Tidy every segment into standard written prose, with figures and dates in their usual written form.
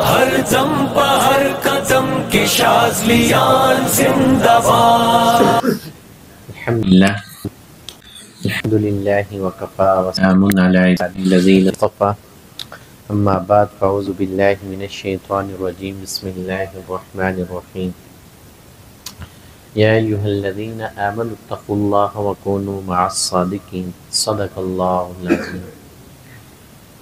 ہر دم پہ ہر قدم کی شاذلیان زندہ باد. الحمد للہ وکفا وسلام علی عبادہ الذین اصطفیٰ اما بعد فاعوذ باللہ من الشیطان الرجیم بسم اللہ الرحمن الرحیم یا ایہا الذین آمنوا اتقوا اللہ وکونوا مع الصادقین صدق اللہ العظیم.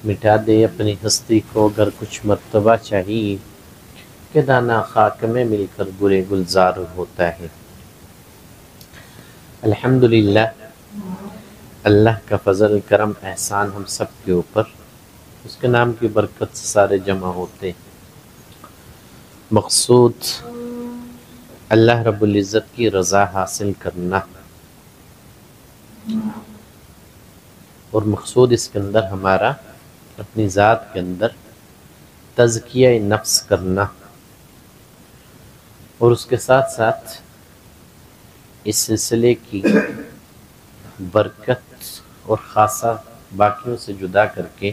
مٹا دے اپنی ہستی کو اگر کچھ مرتبہ چاہیے کہ دانا خاک میں مل کر برے گلزار ہوتا ہے. الحمدللہ اللہ کا فضل کرم احسان ہم سب کے اوپر، اس کے نام کی برکت سے سارے جمع ہوتے ہیں. مقصود اللہ رب العزت کی رضا حاصل کرنا، اور مقصود اس کے اندر ہمارا اپنی ذات کے اندر تزکیہ نفس کرنا، اور اس کے ساتھ ساتھ اس سلسلے کی برکت اور خاصہ باقیوں سے جدا کر کے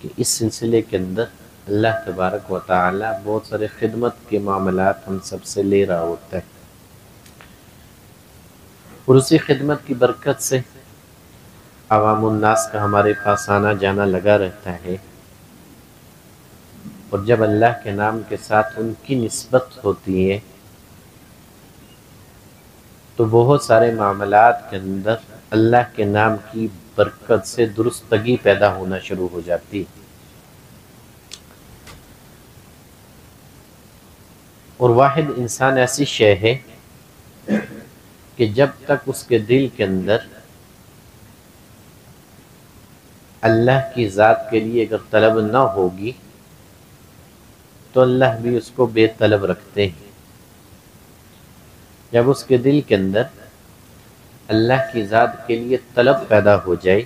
کہ اس سلسلے کے اندر اللہ تبارک و تعالی بہت سارے خدمت کے معاملات ہم سب سے لے رہا ہوتا ہے، اور اسی خدمت کی برکت سے عوام الناس کا ہمارے پاس آنا جانا لگا رہتا ہے. اور جب اللہ کے نام کے ساتھ ان کی نسبت ہوتی ہے تو بہت سارے معاملات کے اندر اللہ کے نام کی برکت سے درستگی پیدا ہونا شروع ہو جاتی. اور واحد انسان ایسی شے ہے کہ جب تک اس کے دل کے اندر اللہ کی ذات کے لیے اگر طلب نہ ہوگی تو اللہ بھی اس کو بے طلب رکھتے ہیں. جب اس کے دل کے اندر اللہ کی ذات کے لیے طلب پیدا ہو جائے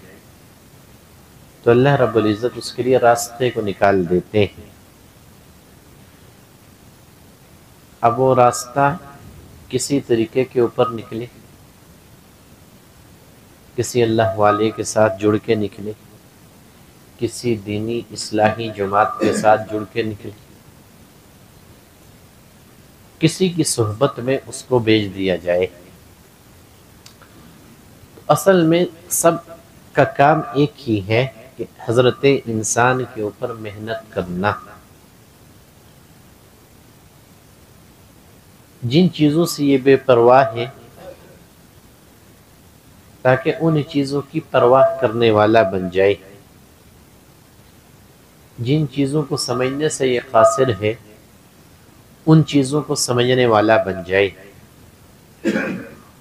تو اللہ رب العزت اس کے لیے راستے کو نکال دیتے ہیں. اب وہ راستہ کسی طریقے کے اوپر نکلے، کسی اللہ والے کے ساتھ جڑ کے نکلے، کسی دینی اصلاحی جماعت کے ساتھ جڑ کے نکلے، کسی کی صحبت میں اس کو بھیج دیا جائے، اصل میں سب کا کام ایک ہی ہے کہ حضرت انسان کے اوپر محنت کرنا. جن چیزوں سے یہ بے پرواہ ہے تاکہ ان چیزوں کی پرواہ کرنے والا بن جائے، جن چیزوں کو سمجھنے سے یہ قاصر ہے ان چیزوں کو سمجھنے والا بن جائے،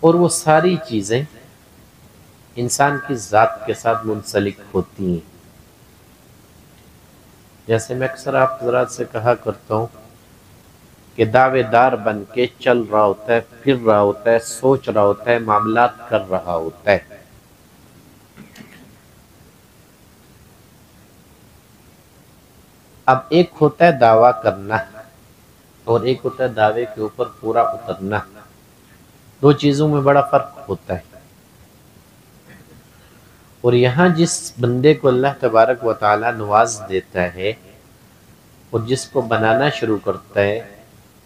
اور وہ ساری چیزیں انسان کی ذات کے ساتھ منسلک ہوتی ہیں. جیسے میں اکثر آپ حضرات سے کہا کرتا ہوں کہ دعوے دار بن کے چل رہا ہوتا ہے، پھر رہا ہوتا ہے، سوچ رہا ہوتا ہے، معاملات کر رہا ہوتا ہے. اب ایک ہوتا ہے دعویٰ کرنا اور ایک ہوتا ہے دعوے کے اوپر پورا اترنا. دو چیزوں میں بڑا فرق ہوتا ہے. اور یہاں جس بندے کو اللہ تبارک و تعالی نواز دیتا ہے اور جس کو بنانا شروع کرتا ہے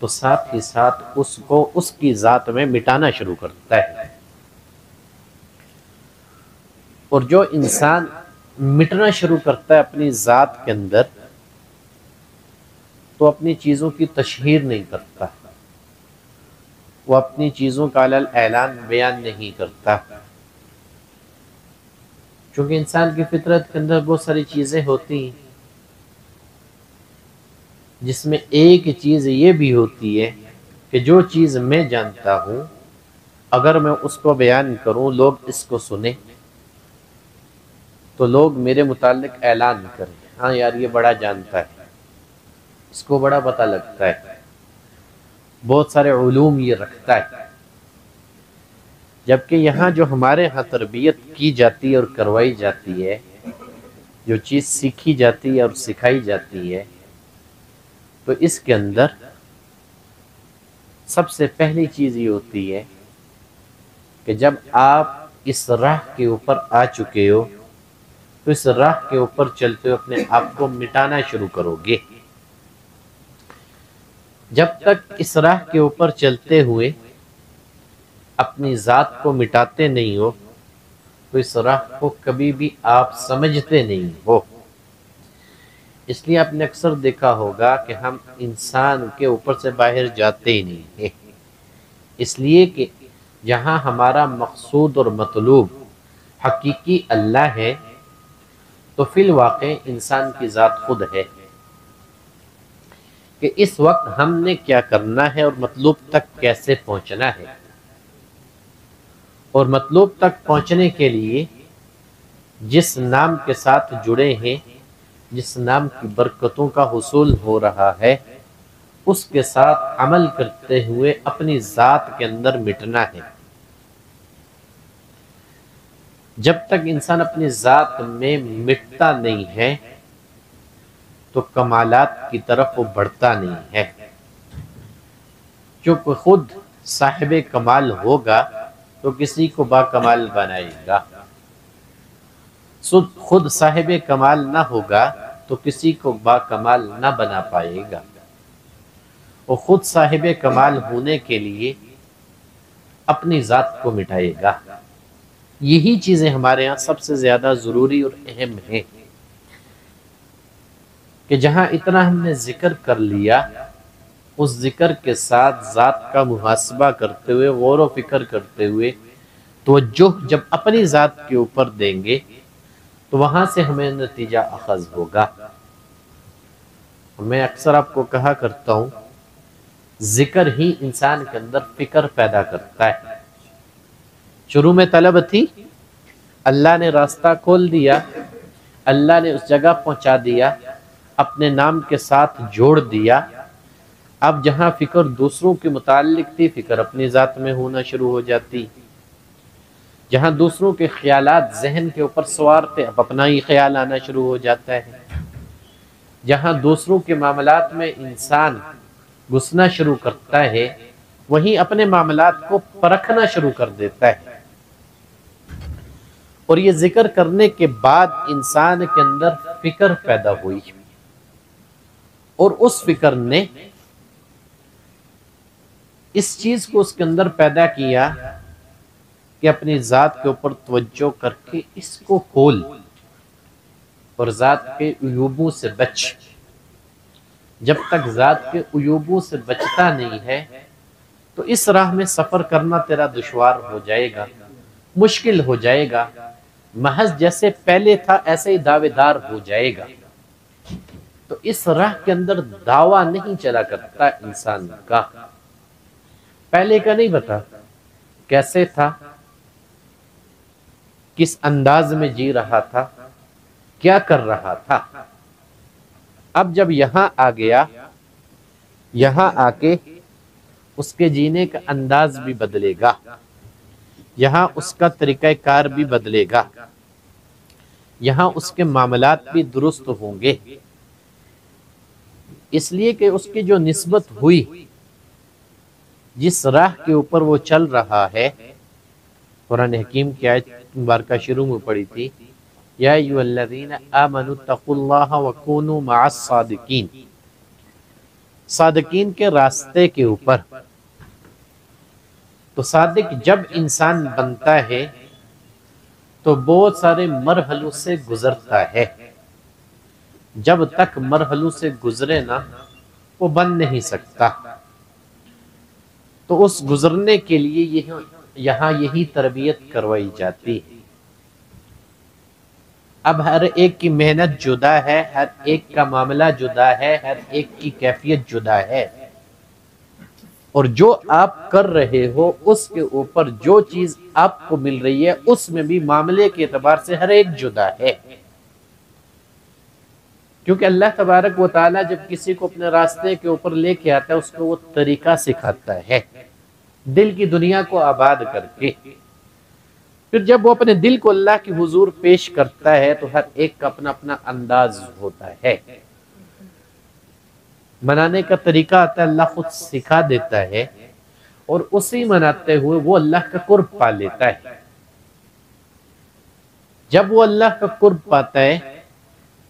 تو ساتھ ہی ساتھ اس کو اس کی ذات میں مٹانا شروع کرتا ہے. اور جو انسان مٹنا شروع کرتا ہے اپنی ذات کے اندر تو اپنی چیزوں کی تشہیر نہیں کرتا، وہ اپنی چیزوں کا علل اعلان بیان نہیں کرتا، چونکہ انسان کی فطرت کے اندر بہت ساری چیزیں ہوتی ہیں جس میں ایک چیز یہ بھی ہوتی ہے کہ جو چیز میں جانتا ہوں اگر میں اس کو بیان کروں، لوگ اس کو سنیں تو لوگ میرے متعلق اعلان کریں، ہاں یار یہ بڑا جانتا ہے، اس کو بڑا پتہ لگتا ہے، بہت سارے علوم یہ رکھتا ہے. جبکہ یہاں جو ہمارے ہاں تربیت کی جاتی ہے اور کروائی جاتی ہے، جو چیز سیکھی جاتی ہے اور سکھائی جاتی ہے، تو اس کے اندر سب سے پہلی چیز یہ ہوتی ہے کہ جب آپ اس راہ کے اوپر آ چکے ہو تو اس راہ کے اوپر چلتے ہوئے اپنے آپ کو مٹانا شروع کرو گے۔ جب تک اس راہ کے اوپر چلتے ہوئے اپنی ذات کو مٹاتے نہیں ہو تو اس راہ کو کبھی بھی آپ سمجھتے نہیں ہو۔ اس لیے آپ نے اکثر دیکھا ہوگا کہ ہم انسان کے اوپر سے باہر جاتے ہی نہیں ہیں، اس لیے کہ جہاں ہمارا مقصود اور مطلوب حقیقی اللہ ہے تو فی الواقع انسان کی ذات خود ہے کہ اس وقت ہم نے کیا کرنا ہے اور مطلوب تک کیسے پہنچنا ہے، اور مطلوب تک پہنچنے کے لیے جس نام کے ساتھ جڑے ہیں، جس نام کی برکتوں کا حصول ہو رہا ہے، اس کے ساتھ عمل کرتے ہوئے اپنی ذات کے اندر مٹنا ہے۔ جب تک انسان اپنی ذات میں مٹتا نہیں ہے تو کمالات کی طرف وہ بڑھتا نہیں ہے۔ جو خود صاحب کمال ہوگا تو کسی کو با کمال بنائے گا، خود صاحب کمال نہ ہوگا تو کسی کو با کمال نہ بنا پائے گا۔ وہ خود صاحب کمال ہونے کے لیے اپنی ذات کو مٹائے گا۔ یہی چیزیں ہمارے ہاں سب سے زیادہ ضروری اور اہم ہیں کہ جہاں اتنا ہم نے ذکر کر لیا، اس ذکر کے ساتھ ذات کا محاسبہ کرتے ہوئے، غور و فکر کرتے ہوئے توجہ جب اپنی ذات کے اوپر دیں گے تو وہاں سے ہمیں نتیجہ اخذ ہوگا۔ میں اکثر آپ کو کہا کرتا ہوں، ذکر ہی انسان کے اندر فکر پیدا کرتا ہے۔ شروع میں طلب تھی، اللہ نے راستہ کھول دیا، اللہ نے اس جگہ پہنچا دیا، اپنے نام کے ساتھ جوڑ دیا۔ اب جہاں فکر دوسروں کے متعلق تھی، فکر اپنی ذات میں ہونا شروع ہو جاتی۔ جہاں دوسروں کے خیالات ذہن کے اوپر سوار تھے، اب اپنا ہی خیال آنا شروع ہو جاتا ہے۔ جہاں دوسروں کے معاملات میں انسان گھسنا شروع کرتا ہے، وہیں اپنے معاملات کو پرکھنا شروع کر دیتا ہے۔ اور یہ ذکر کرنے کے بعد انسان کے اندر فکر پیدا ہوئی، اور اس فکر نے اس چیز کو اس کے اندر پیدا کیا کہ اپنی ذات کے اوپر توجہ کر کے اس کو کھول اور ذات کے عیوبوں سے بچ۔ جب تک ذات کے عیوبوں سے بچتا نہیں ہے تو اس راہ میں سفر کرنا تیرا دشوار ہو جائے گا، مشکل ہو جائے گا، محض جیسے پہلے تھا ایسے ہی دعوے دار ہو جائے گا۔ تو اس راہ کے اندر دعویٰ نہیں چلا کرتا انسان کا، پہلے کا نہیں بتا کیسے تھا، کس انداز میں جی رہا تھا، کیا کر رہا تھا۔ اب جب یہاں آ گیا، یہاں آ کے اس کے جینے کا انداز بھی بدلے گا، یہاں اس کا طریقہ کار بھی بدلے گا، یہاں اس کے معاملات بھی درست ہوں گے، اس لیے کہ اس کی جو نسبت ہوئی جس راہ کے اوپر وہ چل رہا ہے۔ قرآن حکیم کی آیت مبارکہ شروع میں پڑھی تھی، یا ایھا الذین آمنوا اتقوا اللہ وکونوا مع الصادقین، صادقین کے راستے کے اوپر۔ تو صادق جب انسان بنتا ہے تو بہت سارے مرحلوں سے گزرتا ہے، جب تک مرحلوں سے گزرے نہ وہ بن نہیں سکتا۔ تو اس گزرنے کے لیے یہاں یہی تربیت کروائی جاتی ہے۔ اب ہر ایک کی محنت جدا ہے، ہر ایک کا معاملہ جدا ہے، ہر ایک کی کیفیت جدا ہے، اور جو آپ کر رہے ہو اس کے اوپر جو چیز آپ کو مل رہی ہے اس میں بھی معاملے کے اعتبار سے ہر ایک جدا ہے۔ کیونکہ اللہ تبارک و تعالیٰ جب کسی کو اپنے راستے کے اوپر لے کے آتا ہے اس کو وہ طریقہ سکھاتا ہے، دل کی دنیا کو آباد کر کے۔ پھر جب وہ اپنے دل کو اللہ کی حضور پیش کرتا ہے تو ہر ایک کا اپنا اپنا انداز ہوتا ہے، منانے کا طریقہ آتا ہے، اللہ خود سکھا دیتا ہے، اور اسی مناتے ہوئے وہ اللہ کا قرب پا لیتا ہے۔ جب وہ اللہ کا قرب پاتا ہے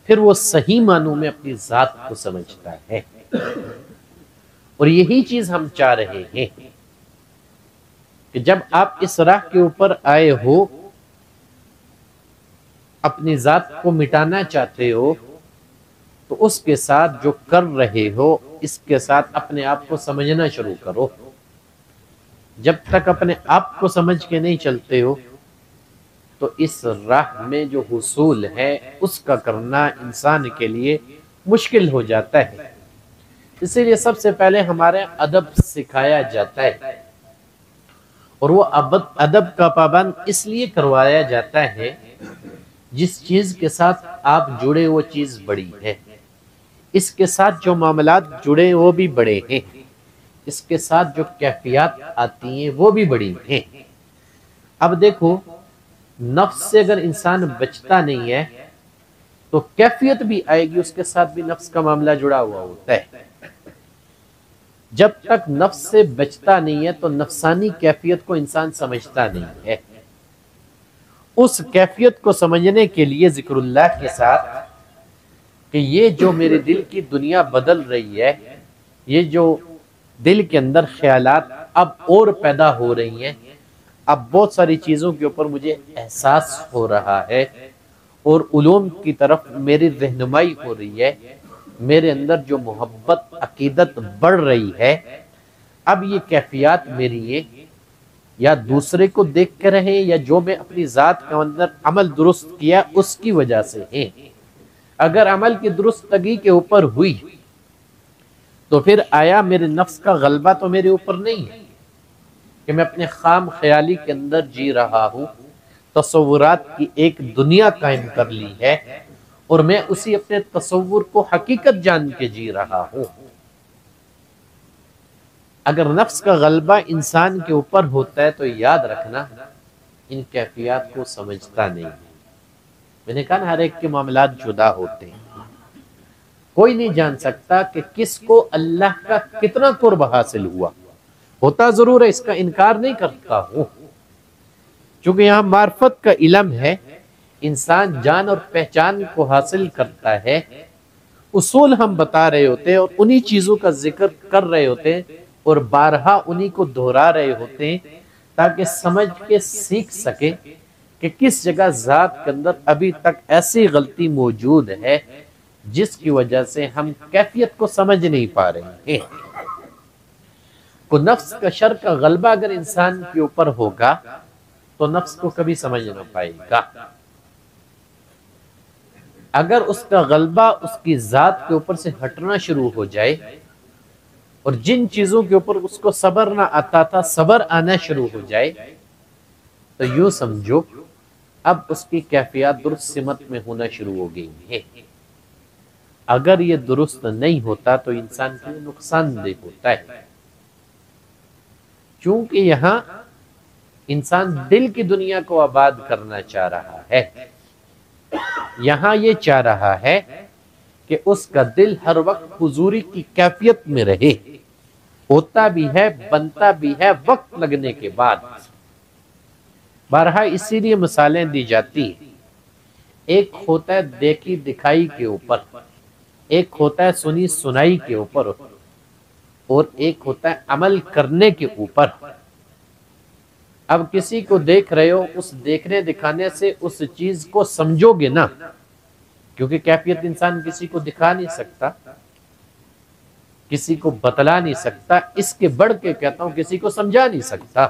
پھر وہ صحیح معنوں میں اپنی ذات کو سمجھتا ہے، اور یہی چیز ہم چاہ رہے ہیں کہ جب آپ اس راہ کے اوپر آئے ہو، اپنی ذات کو مٹانا چاہتے ہو، تو اس کے ساتھ جو کر رہے ہو اس کے ساتھ اپنے آپ کو سمجھنا شروع کرو۔ جب تک اپنے آپ کو سمجھ کے نہیں چلتے ہو تو اس راہ میں جو حصول ہے اس کا کرنا انسان کے لیے مشکل ہو جاتا ہے۔ اسی لیے سب سے پہلے ہمارے ادب سکھایا جاتا ہے، اور وہ ادب کا پابند اس لیے کروایا جاتا ہے جس چیز کے ساتھ آپ جڑے وہ چیز بڑی ہے، اس کے ساتھ جو معاملات جڑے وہ بھی بڑے ہیں، اس کے ساتھ جو کیفیات آتی ہیں وہ بھی بڑی ہیں۔ اب دیکھو، نفس سے اگر انسان بچتا نہیں ہے تو کیفیت بھی آئے گی، اس کے ساتھ بھی نفس کا معاملہ جڑا ہوا ہوتا ہے۔ جب تک نفس سے بچتا نہیں ہے تو نفسانی کیفیت کو انسان سمجھتا نہیں ہے۔ اس کیفیت کو سمجھنے کے لیے ذکر اللہ کے ساتھ کہ یہ جو میرے دل کی دنیا بدل رہی ہے، یہ جو دل کے اندر خیالات اب اور پیدا ہو رہی ہیں، اب بہت ساری چیزوں کے اوپر مجھے احساس ہو رہا ہے اور علوم کی طرف میری رہنمائی ہو رہی ہے، میرے اندر جو محبت عقیدت بڑھ رہی ہے، اب یہ کیفیات میری یہ یا دوسرے کو دیکھ کے رہے یا جو میں اپنی ذات کا اندر عمل درست کیا اس کی وجہ سے ہے۔ اگر عمل کی درستگی کے اوپر ہوئی تو پھر آیا میرے نفس کا غلبہ تو میرے اوپر نہیں ہے کہ میں اپنے خام خیالی کے اندر جی رہا ہوں، تصورات کی ایک دنیا قائم کر لی ہے اور میں اسی اپنے تصور کو حقیقت جان کے جی رہا ہوں۔ اگر نفس کا غلبہ انسان کے اوپر ہوتا ہے تو یاد رکھنا ان کیفیات کو سمجھتا نہیں۔ میں نے کہا نا، ہر ایک کے معاملات جدا ہوتے ہیں، کوئی نہیں جان سکتا کہ کس کو اللہ کا کتنا قرب حاصل ہوا، ہوتا ضرور ہے، اس کا انکار نہیں کرتا ہوں، چونکہ یہاں معرفت کا علم ہے، انسان جان اور پہچان کو حاصل کرتا ہے، اصول ہم بتا رہے ہوتے ہیں اور انہی چیزوں کا ذکر کر رہے ہوتے ہیں اور بارہا انہی کو دہرا رہے ہوتے ہیں تاکہ سمجھ کے سیکھ سکے کہ کس جگہ ذات کے اندر ابھی تک ایسی غلطی موجود ہے جس کی وجہ سے ہم کیفیت کو سمجھ نہیں پا رہے ہیں۔ کو نفس کا شر کا غلبہ اگر انسان کے اوپر ہوگا تو نفس کو کبھی سمجھ نہ پائے گا۔ اگر اس کا غلبہ اس کی ذات کے اوپر سے ہٹنا شروع ہو جائے اور جن چیزوں کے اوپر اس کو صبر نہ آتا تھا صبر آنا شروع ہو جائے تو یوں سمجھو اب اس کی کیفیات درست سمت میں ہونا شروع ہو گئی ہے۔ اگر یہ درست نہیں ہوتا تو انسان کے لیے نقصان دہ ہوتا ہے، چونکہ یہاں انسان دل کی دنیا کو آباد کرنا چاہ رہا ہے، یہاں یہ چاہ رہا ہے کہ اس کا دل ہر وقت حضوری کی کیفیت میں رہے، ہوتا بھی ہے بنتا بھی ہے وقت لگنے کے بعد۔ بارہا اسی لیے مثالیں دی جاتی ہیں، ایک ہوتا ہے دیکھی دکھائی کے اوپر، ایک ہوتا ہے سنی سنائی کے اوپر، اور ایک ہوتا ہے عمل کرنے کے اوپر۔ اب کسی کو دیکھ رہے ہو، اس دیکھنے دکھانے سے اس چیز کو سمجھو گے نا، کیونکہ کیفیت انسان کسی کو دکھا نہیں سکتا، کسی کو بتلا نہیں سکتا، اس کے بڑھ کے کہتا ہوں کسی کو سمجھا نہیں سکتا۔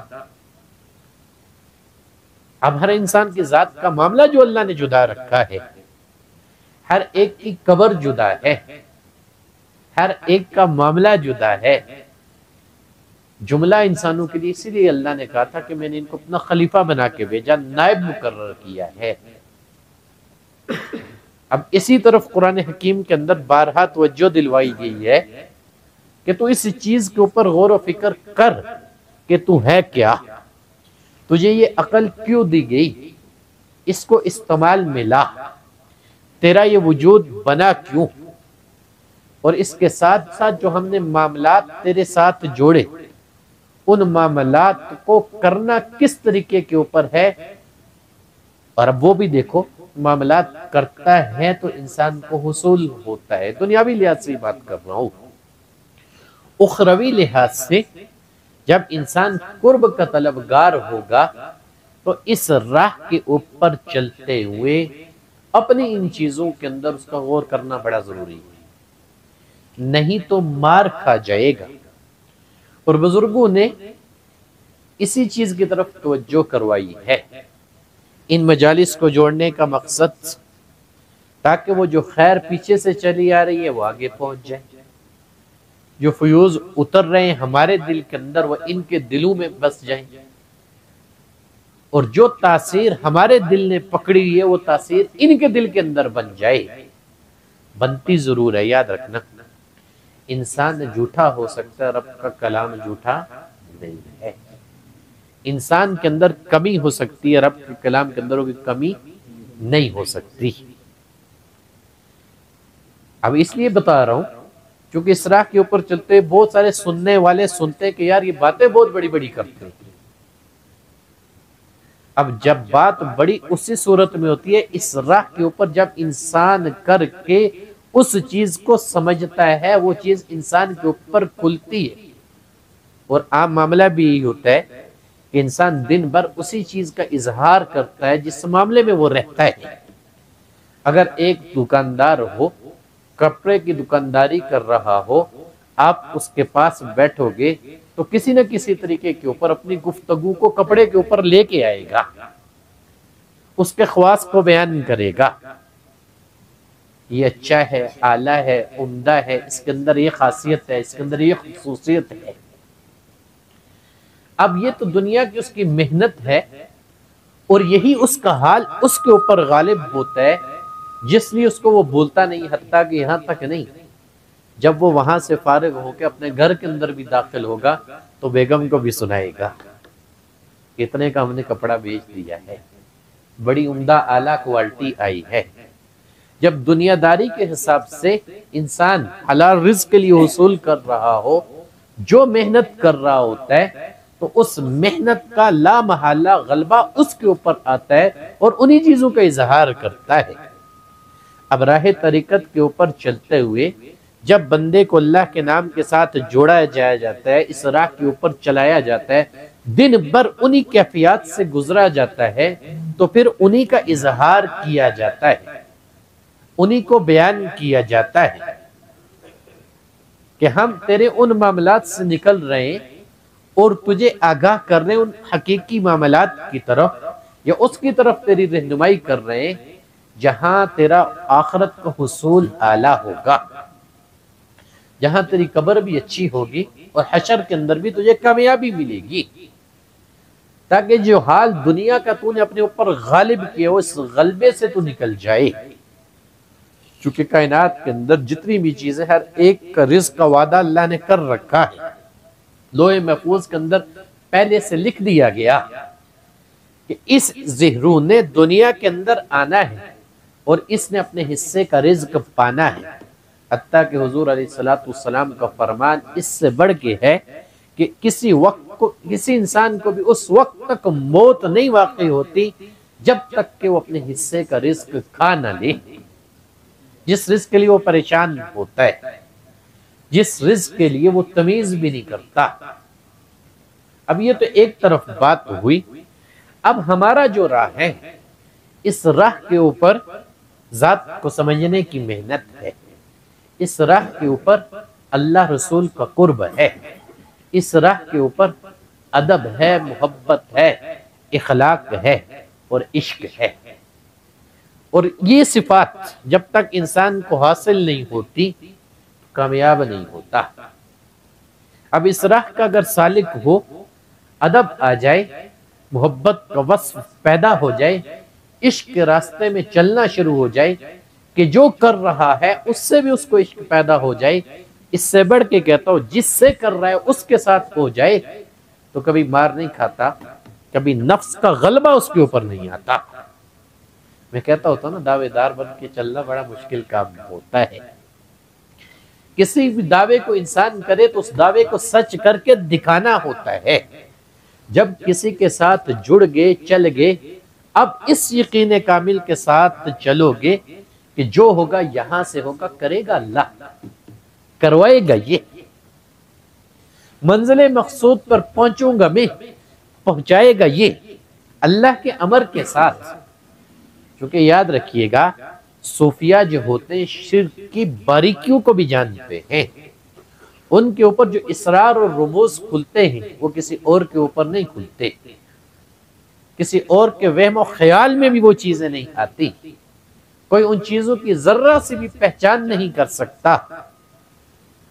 اب ہر انسان کی ذات کا معاملہ جو اللہ نے جدا رکھا ہے، ہر ایک کی قبر جدا ہے، ہر ایک کا معاملہ جدا ہے۔ جملہ انسانوں کے لیے اسی لیے اللہ نے کہا تھا کہ میں نے ان کو اپنا خلیفہ بنا کے بھیجا، نائب مقرر کیا ہے۔ اب اسی طرف قرآن حکیم کے اندر بارہا توجہ دلوائی گئی ہے کہ تو اس چیز کے اوپر غور و فکر کر کہ تو ہے کیا، تجھے یہ عقل کیوں دی گئی، اس کو استعمال میں لا، تیرا یہ وجود بنا کیوں، اور اس کے ساتھ ساتھ جو ہم نے معاملات تیرے ساتھ جوڑے ان معاملات کو کرنا کس طریقے کے اوپر ہے، اور اب وہ بھی دیکھو معاملات کرتا ہے تو انسان کو حصول ہوتا ہے. دنیاوی لحاظ سے بات کر رہا ہوں. اخروی لحاظ سے جب انسان قرب کا طلبگار ہوگا تو اس راہ کے اوپر چلتے ہوئے اپنی ان چیزوں کے اندر اس کا غور کرنا بڑا ضروری ہے، نہیں تو مار کھا جائے گا. اور بزرگوں نے اسی چیز کی طرف توجہ کروائی ہے. ان مجالس کو جوڑنے کا مقصد تاکہ وہ جو خیر پیچھے سے چلی آ رہی ہے وہ آگے پہنچ جائے، جو فیوز اتر رہے ہیں ہمارے دل کے اندر وہ ان کے دلوں میں بس جائیں، اور جو تاثیر ہمارے دل نے پکڑی ہے وہ تاثیر ان کے دل کے اندر بن جائے. بنتی ضرور ہے، یاد رکھنا. انسان جھوٹا ہو سکتا ہے، رب کا کلام جھوٹا نہیں ہے. انسان کے اندر کمی ہو سکتی ہے، رب کے کلام کے اندر کمی نہیں ہو سکتی. اب اس لیے بتا رہا ہوں کیونکہ اس راہ کے اوپر چلتے بہت سارے سننے والے سنتے کہ یار یہ باتیں بہت بڑی بڑی کرتے ہیں. اب جب بات بڑی اسی صورت میں ہوتی ہے اس راہ کے اوپر جب انسان کر کے اس چیز کو سمجھتا ہے، وہ چیز انسان کے اوپر کھلتی ہے. اور عام معاملہ بھی یہی ہوتا ہے کہ انسان دن بھر اسی چیز کا اظہار کرتا ہے جس معاملے میں وہ رہتا ہے. اگر ایک دکاندار ہو، کپڑے کی دکانداری کر رہا ہو، آپ اس کے پاس بیٹھو گے تو کسی نہ کسی طریقے کے اوپر اپنی گفتگو کو کپڑے کے اوپر لے کے آئے گا، اس کے خواص کو بیان کرے گا. یہ اچھا ہے، اعلیٰ ہے، عمدہ ہے، اس کے اندر یہ خاصیت ہے، اس کے اندر یہ خصوصیت ہے. اب یہ تو دنیا کی اس کی محنت ہے، اور یہی اس کا حال اس کے اوپر غالب ہوتا ہے، جس لیے اس کو وہ بولتا نہیں. حتیٰ کہ یہاں تک نہیں، جب وہ وہاں سے فارغ ہو کے اپنے گھر کے اندر بھی داخل ہوگا تو بیگم کو بھی سنائے گا اتنے کا ہم نے کپڑا بیچ دیا ہے، بڑی عمدہ اعلیٰ کوالٹی آئی ہے. جب دنیا داری کے حساب سے انسان حلال رزق کے لیے حصول کر رہا ہو، جو محنت کر رہا ہوتا ہے تو اس محنت کا لا محالہ غلبہ اس کے اوپر آتا ہے اور انہی چیزوں کا اظہار کرتا ہے. اب راہ طریقت کے اوپر چلتے ہوئے جب بندے کو اللہ کے نام کے ساتھ جوڑا جاتا ہے، اس راہ کے اوپر چلایا جاتا ہے، دن بھر انہی کیفیات سے گزرا جاتا ہے، تو پھر انہی کا اظہار کیا جاتا ہے، انہی کو بیان کیا جاتا ہے کہ ہم تیرے ان معاملات سے نکل رہے ہیں اور تجھے آگاہ کر رہے ہیں ان حقیقی معاملات کی طرف، یا اس کی طرف تیری رہنمائی کر رہے ہیں جہاں تیرا آخرت کا حصول اعلیٰ ہوگا، جہاں تیری قبر بھی اچھی ہوگی اور حشر کے اندر بھی تجھے کامیابی ملے گی. تاکہ جو حال دنیا کا تو نے اپنے اوپر غالب کیا ہو، اس غلبے سے تو نکل جائے. چونکہ کائنات کے اندر جتنی بھی چیزیں، ہر ایک کا رزق کا وعدہ اللہ نے کر رکھا ہے. لوح محفوظ کے اندر پہلے سے لکھ دیا گیا کہ اس زہرو نے دنیا کے اندر آنا ہے اور اس نے اپنے حصے کا رزق پانا ہے. حتیٰ کہ حضور علیہ السلام کا فرمان اس سے بڑھ کے ہے کہ کسی انسان کو بھی اس وقت تک موت نہیں واقع ہوتی جب تک کہ وہ اپنے حصے کا رزق کھا نہ لے. جس رزق کے لیے وہ پریشان ہوتا ہے، جس رزق کے لیے وہ تمیز بھی نہیں کرتا. اب یہ تو ایک طرف بات ہوئی. اب ہمارا جو راہ ہے، اس راہ کے اوپر ذات کو سمجھنے کی محنت ہے، اس راہ کے اوپر اللہ رسول کا قرب ہے، اس راہ کے اوپر ادب ہے، محبت ہے، اخلاق ہے اور عشق ہے. اور یہ صفات جب تک انسان کو حاصل نہیں ہوتی کامیاب نہیں ہوتا. اب اس راہ کا اگر سالک ہو، ادب آ جائے، محبت کا وصف پیدا ہو جائے، عشق کے راستے میں چلنا شروع ہو جائے کہ جو کر رہا ہے اس سے بھی اس کو عشق پیدا ہو جائے، اس سے بڑھ کے کہتا ہوں جس سے کر رہا ہے اس کے ساتھ ہو جائے، تو کبھی مار نہیں کھاتا، کبھی نفس کا غلبہ اس کے اوپر نہیں آتا. میں کہتا ہوتا نا دعوے دار بن کے چلنا بڑا مشکل کام ہوتا ہے. کسی بھی دعوے کو انسان کرے تو اس دعوے کو سچ کر کے دکھانا ہوتا ہے. جب کسی کے ساتھ جڑ گئے، چل گئے، اب اس یقین کامل کے ساتھ چلو گے کہ جو ہوگا یہاں سے ہوگا، کرے گا اللہ، کروائے گا یہ، منزل مقصود پر پہنچوں گا میں، پہنچائے گا یہ، اللہ کے امر کے ساتھ۔ چونکہ یاد رکھیے گا صوفیہ جو ہوتے ہیں شرک کی باریکیوں کو بھی جانتے ہیں، ان کے اوپر جو اسرار اور رموز کھلتے ہیں وہ کسی اور کے اوپر نہیں کھلتے، کسی اور کے وہم و خیال میں بھی وہ چیزیں نہیں آتی، کوئی ان چیزوں کی ذرہ سے بھی پہچان نہیں کر سکتا۔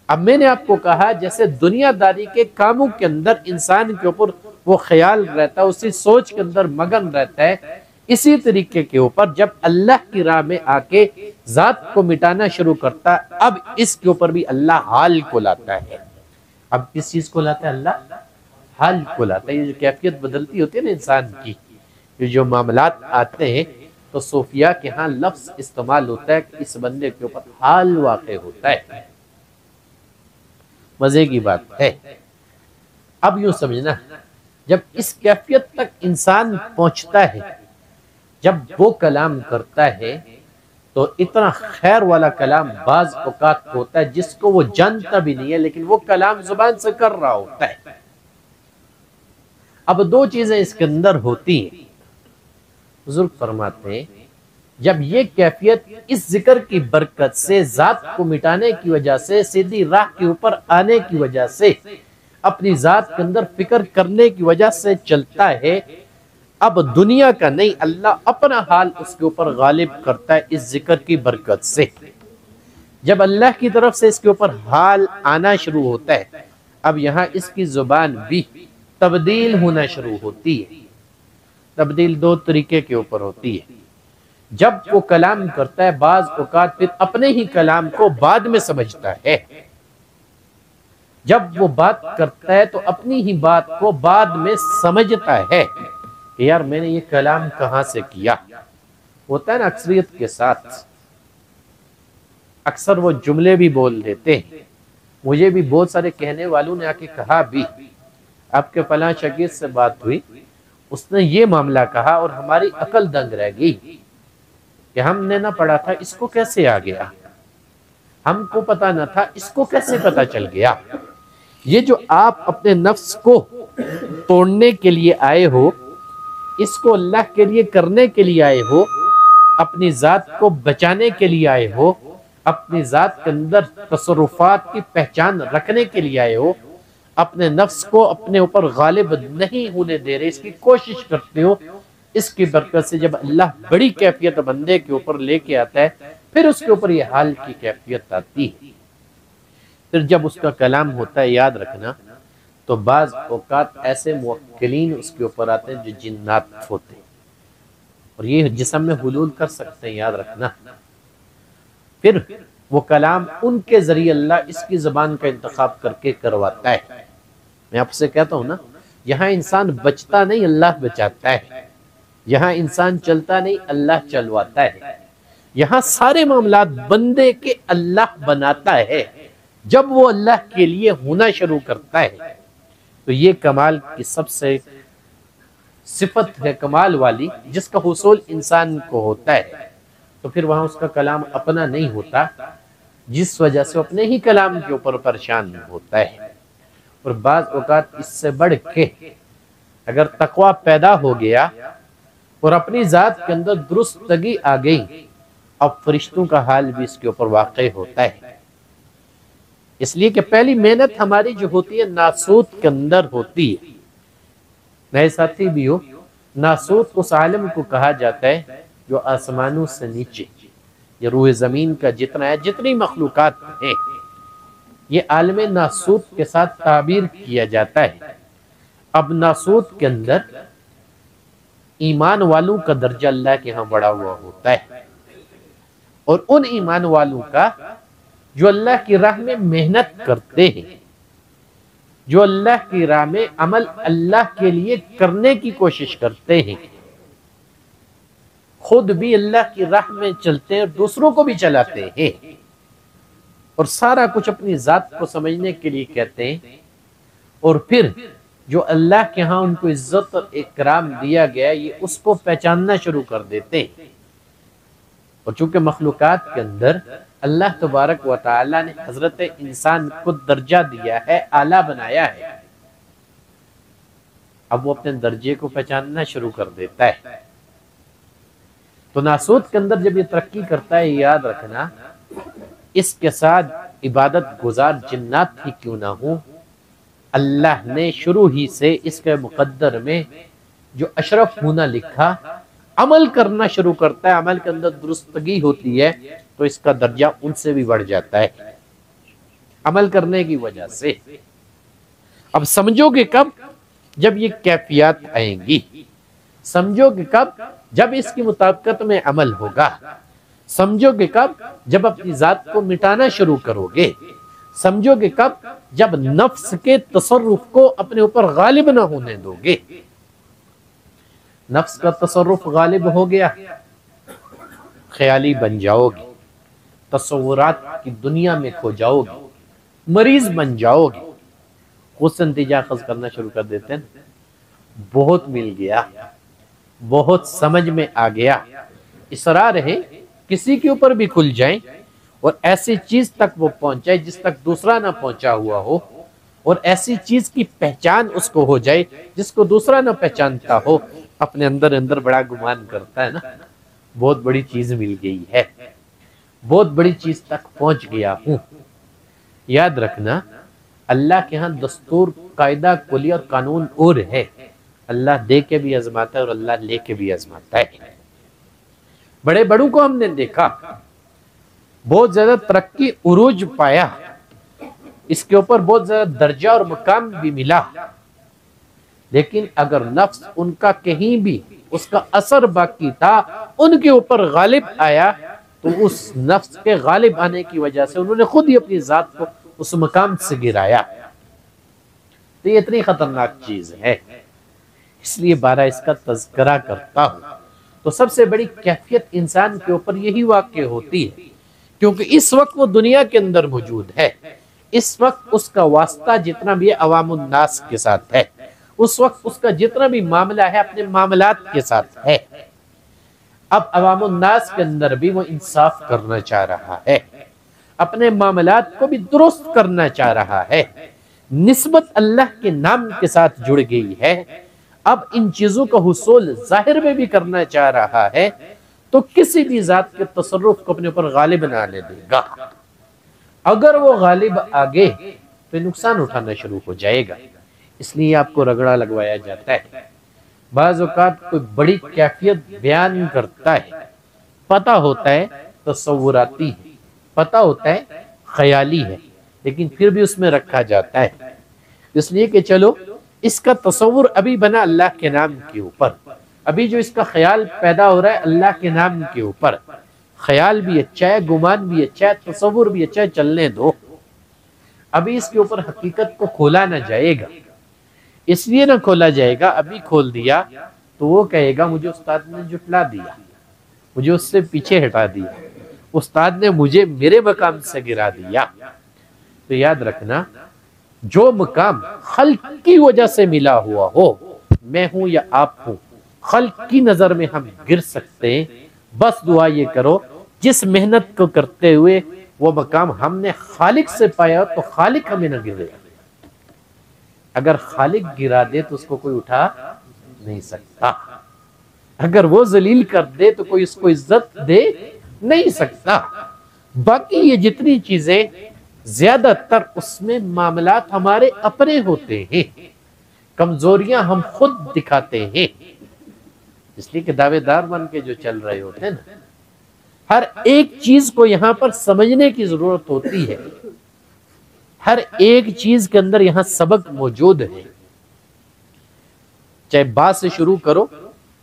اب میں نے آپ کو کہا جیسے دنیا داری کے کاموں کے اندر انسان کے اوپر وہ خیال رہتا ہے، اسی سوچ کے اندر مگن رہتا ہے، اسی طریقے کے اوپر جب اللہ کی راہ میں آ کے ذات کو مٹانا شروع کرتا ہے، اب اس کے اوپر بھی اللہ حال کو لاتا ہے۔ اب کس چیز کو لاتا ہے اللہ؟ حال کو لاتا ہے۔ یہ جو کیفیت بدلتی ہوتی ہے نا انسان کی، یہ جو معاملات آتے ہیں تو صوفیہ کے ہاں لفظ استعمال ہوتا ہے کہ اس بندے کے اوپر حال واقع ہوتا ہے۔ مزے کی بات ہے۔ اب یوں سمجھنا، جب اس کیفیت تک انسان پہنچتا ہے، جب وہ کلام کرتا ہے تو اتنا خیر والا کلام بعض اوقات ہوتا ہے جس کو وہ جانتا بھی نہیں ہے، لیکن وہ کلام زبان سے کر رہا ہوتا ہے۔ اب دو چیزیں اس کے اندر ہوتی ہیں۔ بزرگ فرماتے ہیں جب یہ کیفیت اس ذکر کی برکت سے، ذات کو مٹانے کی وجہ سے، سیدھی راہ کے اوپر آنے کی وجہ سے، اپنی ذات کے اندر فکر کرنے کی وجہ سے چلتا ہے، اب دنیا کا نہیں، اللہ اپنا حال اس کے اوپر غالب کرتا ہے اس ذکر کی برکت سے۔ جب اللہ کی طرف سے اس کے اوپر حال آنا شروع ہوتا ہے، اب یہاں اس کی زبان بھی تبدیل ہونا شروع ہوتی ہے۔ تبدیل دو طریقے کے اوپر ہوتی ہے۔ جب وہ کلام کرتا ہے بعض اوقات پھر اپنے ہی کلام کو بعد میں سمجھتا ہے، جب وہ بات کرتا ہے تو اپنی ہی بات کو بعد میں سمجھتا ہے کہ یار میں نے یہ کلام کہاں سے کیا۔ ہوتا ہے نا اکثریت کے ساتھ، اکثر وہ جملے بھی بول دیتے ہیں۔ مجھے بھی بہت سارے کہنے والوں نے آ کے کہا بھی، آپ کے فلاں شاگرد سے بات ہوئی، اس نے یہ معاملہ کہا اور ہماری عقل دنگ رہ گئی کہ ہم نے نہ پڑھا تھا، اس کو کیسے آ گیا، ہم کو پتا نہ تھا، اس کو کیسے پتا چل گیا۔ یہ جو آپ اپنے نفس کو توڑنے کے لیے آئے ہو، اس کو اللہ کے لیے کرنے کے لیے آئے ہو، اپنی ذات کو بچانے کے لیے آئے ہو، اپنی ذات کے اندر تصرفات کی پہچان رکھنے کے لیے آئے ہو، اپنے نفس کو اپنے اوپر غالب نہیں ہونے دے رہے، اس کی کوشش کرتے ہو، اس کی برکت سے جب اللہ بڑی کیفیت بندے کے اوپر لے کے آتا ہے، پھر اس کے اوپر یہ حال کی کیفیت آتی ہے۔ پھر جب اس کا کلام ہوتا ہے، یاد رکھنا، تو بعض اوقات ایسے موکلین اس کے اوپر آتے ہیں جو جنات ہوتے ہیں، اور یہ جسم میں حلول کر سکتے ہیں، یاد رکھنا۔ پھر وہ کلام ان کے ذریعے اللہ اس کی زبان کا انتخاب کر کے کرواتا ہے۔ میں آپ سے کہتا ہوں نا، یہاں انسان بچتا نہیں، اللہ بچاتا ہے۔ یہاں انسان چلتا نہیں، اللہ چلواتا ہے۔ یہاں سارے معاملات بندے کے اللہ بناتا ہے۔ جب وہ اللہ کے لیے ہونا شروع کرتا ہے تو یہ کمال کی سب سے صفت ہے کمال والی، جس کا حصول انسان کو ہوتا ہے، تو پھر وہاں اس کا کلام اپنا نہیں ہوتا، جس وجہ سے اپنے ہی کلام کے اوپر پریشان ہوتا ہے۔ اور بعض اوقات اس سے بڑھ کے اگر تقوی پیدا ہو گیا اور اپنی ذات کے اندر درستگی آ گئی، اب فرشتوں کا حال بھی اس کے اوپر واقع ہوتا ہے۔ اس لیے کہ پہلی محنت ہماری جو ہوتی ہے ناسوت کے اندر ہوتی ہے۔ نئے ساتھی بھی ہو، ناسوت اس عالم کو کہا جاتا ہے جو آسمانوں سے نیچے، یہ روح زمین کا جتنا ہے، جتنی مخلوقات ہیں، یہ عالم ناسوت کے ساتھ تعبیر کیا جاتا ہے۔ اب ناسوت کے اندر ایمان والوں کا درجہ اللہ کے ہاں بڑا ہوا ہوتا ہے، اور ان ایمان والوں کا جو اللہ کی راہ میں محنت کرتے ہیں، جو اللہ کی راہ میں عمل اللہ کے لیے کرنے کی کوشش کرتے ہیں، خود بھی اللہ کی راہ میں چلتے ہیں اور دوسروں کو بھی چلاتے ہیں، اور سارا کچھ اپنی ذات کو سمجھنے کے لیے کہتے ہیں، اور پھر جو اللہ کے ہاں ان کو عزت اور اکرام دیا گیا یہ اس کو پہچاننا شروع کر دیتے ہیں۔ اور چونکہ مخلوقات کے اندر اللہ تبارک و تعالی نے حضرت انسان کو درجہ دیا ہے، اعلیٰ بنایا ہے، اب وہ اپنے درجے کو پہچاننا شروع کر دیتا ہے۔ تو ناسوت کے اندر جب یہ ترقی کرتا ہے، یاد رکھنا اس کے ساتھ عبادت گزار جنات ہی کیوں نہ ہوں، اللہ نے شروع ہی سے اس کے مقدر میں جو اشرف ہونا لکھا، عمل کرنا شروع کرتا ہے، عمل کے اندر درستگی ہوتی ہے تو اس کا درجہ ان سے بھی بڑھ جاتا ہے عمل کرنے کی وجہ سے۔ اب سمجھو کہ کب؟ جب یہ کیفیات آئیں گی۔ سمجھو کہ کب؟ جب اس کی مطابقت میں عمل ہوگا۔ سمجھو کہ کب؟ جب اپنی ذات کو مٹانا شروع کرو گے۔ سمجھو کہ کب؟ جب نفس کے تصرف کو اپنے اوپر غالب نہ ہونے دو گے۔ نفس کا تصرف غالب ہو گیا، خیالی بن جاؤ گے، تصورات کی دنیا میں کھو جاؤ گے، مریض بن جاؤ گے، خود سے نتیجہ اخذ کرنا شروع کر دیتے ہیں، بہت مل گیا، بہت سمجھ میں آ گیا، اصرار ہے کسی کے اوپر بھی کھل جائیں اور ایسی چیز تک وہ پہنچ جائے جس تک دوسرا نہ پہنچا ہوا ہو، اور ایسی چیز کی پہچان اس کو ہو جائے جس کو دوسرا نہ پہچانتا ہو، اپنے اندر بڑا گمان کرتا ہے نا، بہت بڑی چیز مل گئی ہے، بہت بڑی چیز تک پہنچ گیا ہوں۔ یاد رکھنا اللہ کے ہاں دستور، قاعدہ، کلی اور قانون اور ہے، اللہ دے کے بھی آزماتا ہے اور اللہ لے کے بھی آزماتا ہے۔ بڑے بڑوں کو ہم نے دیکھا بہت زیادہ ترقی، عروج پایا، اس کے اوپر بہت زیادہ درجہ اور مقام بھی ملا، لیکن اگر نفس ان کا کہیں بھی اس کا اثر باقی تھا، ان کے اوپر غالب آیا، تو اس نفس کے غالب آنے کی وجہ سے انہوں نے خود ہی اپنی ذات کو اس مقام سے گرایا۔ تو یہ اتنی خطرناک چیز ہے، اس لیے بارہ اس کا تذکرہ کرتا ہوں۔ تو سب سے بڑی کیفیت انسان کے اوپر یہی واقع ہوتی ہے، کیونکہ اس وقت وہ دنیا کے اندر موجود ہے، اس وقت اس کا واسطہ جتنا بھی عوام الناس کے ساتھ ہے، اس وقت اس کا جتنا بھی معاملہ ہے اپنے معاملات کے ساتھ ہے۔ اب عوام الناس کے اندر بھی وہ انصاف کرنا چاہ رہا ہے، اپنے معاملات کو بھی درست کرنا چاہ رہا ہے، نسبت اللہ کے نام کے ساتھ جڑ گئی ہے، اب ان چیزوں کا حصول ظاہر میں بھی کرنا چاہ رہا ہے، تو کسی بھی ذات کے تصرف کو اپنے اوپر غالب نہ آنے دے گا۔ اگر وہ غالب آگے تو نقصان اٹھانا شروع ہو جائے گا، اس لیے آپ کو رگڑا لگوایا جاتا ہے۔ بعض اوقات کوئی بڑی کیفیت بیان کرتا ہے، پتہ ہوتا ہے تصوراتی ہے، پتہ ہوتا ہے خیالی ہے، لیکن پھر بھی اس میں رکھا جاتا ہے، اس لیے کہ چلو اس کا تصور ابھی بنا اللہ کے نام کے اوپر، ابھی جو اس کا خیال پیدا ہو رہا ہے اللہ کے نام کے اوپر، خیال بھی اچھا ہے، گمان بھی اچھا ہے، تصور بھی اچھا ہے، چلنے دو، ابھی اس کے اوپر حقیقت کو کھولا نہ جائے گا۔ اس لیے نہ کھولا جائے گا، ابھی کھول دیا تو وہ کہے گا مجھے استاد نے جھٹلا دیا، مجھے اس سے پیچھے ہٹا دیا، استاد نے مجھے میرے مقام سے گرا دیا۔ تو یاد رکھنا جو مقام خلق کی وجہ سے ملا ہوا ہو، میں ہوں یا آپ ہوں، خلق کی نظر میں ہم گر سکتے ہیں، بس دعا یہ کرو جس محنت کو کرتے ہوئے وہ مقام ہم نے خالق سے پایا تو خالق ہمیں نہ گرے، اگر خالق گرا دے تو اس کو کوئی اٹھا نہیں سکتا، اگر وہ ذلیل کر دے تو کوئی اس کو عزت دے نہیں سکتا۔ باقی یہ جتنی چیزیں زیادہ تر اس میں معاملات ہمارے اپنے ہوتے ہیں، کمزوریاں ہم خود دکھاتے ہیں، اس لیے کہ دعوے دار بن کے جو چل رہے ہوتے ہیں نا، ہر ایک چیز کو یہاں پر سمجھنے کی ضرورت ہوتی ہے، ہر ایک چیز کے اندر یہاں سبق موجود ہے، چاہے با سے شروع کرو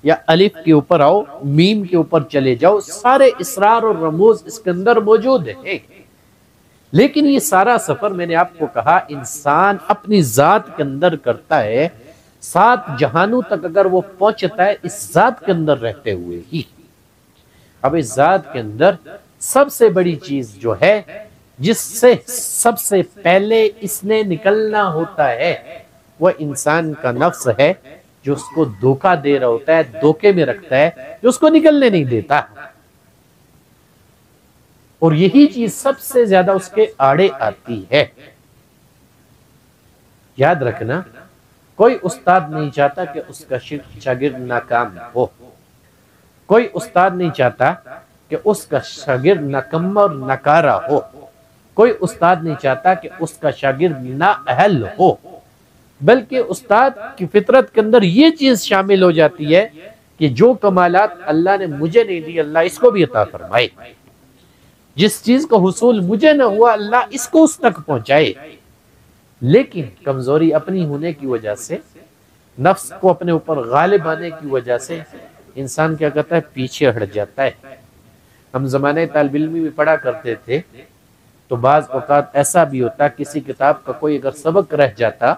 یا الف کے اوپر آؤ، میم کے اوپر چلے جاؤ، سارے اسرار اور رموز اس کے اندر موجود ہیں۔ لیکن یہ سارا سفر میں نے آپ کو کہا انسان اپنی ذات کے اندر کرتا ہے، 7 جہانوں تک اگر وہ پہنچتا ہے اس ذات کے اندر رہتے ہوئے ہی۔ اب اس ذات کے اندر سب سے بڑی چیز جو ہے جس سے سب سے پہلے اس نے نکلنا ہوتا ہے وہ انسان کا نفس ہے جو اس کو دھوکہ دے رہا ہوتا ہے، دھوکے میں رکھتا ہے، جو اس کو نکلنے نہیں دیتا، اور یہی چیز سب سے زیادہ اس کے آڑے آتی ہے۔ یاد رکھنا، کوئی استاد نہیں چاہتا کہ اس کا شاگرد ناکام ہو، کوئی استاد نہیں چاہتا کہ اس کا شاگرد ناکامہ اور ناکارہ ہو، کوئی استاد نہیں چاہتا کہ اس کا شاگرد نااہل ہو، بلکہ استاد کی فطرت کے اندر یہ چیز شامل ہو جاتی ہے کہ جو کمالات اللہ نے مجھے نہیں دی اللہ اس کو بھی عطا فرمائے، جس چیز کا حصول مجھے نہ ہوا اللہ اس کو اس تک پہنچائے۔ لیکن کمزوری اپنی ہونے کی وجہ سے، نفس کو اپنے اوپر غالب آنے کی وجہ سے انسان کیا کرتا ہے، پیچھے ہٹ جاتا ہے۔ ہم زمانے طالب علمی میں پڑھا کرتے تھے تو بعض اوقات ایسا بھی ہوتا، کسی کتاب کا کوئی اگر سبق رہ جاتا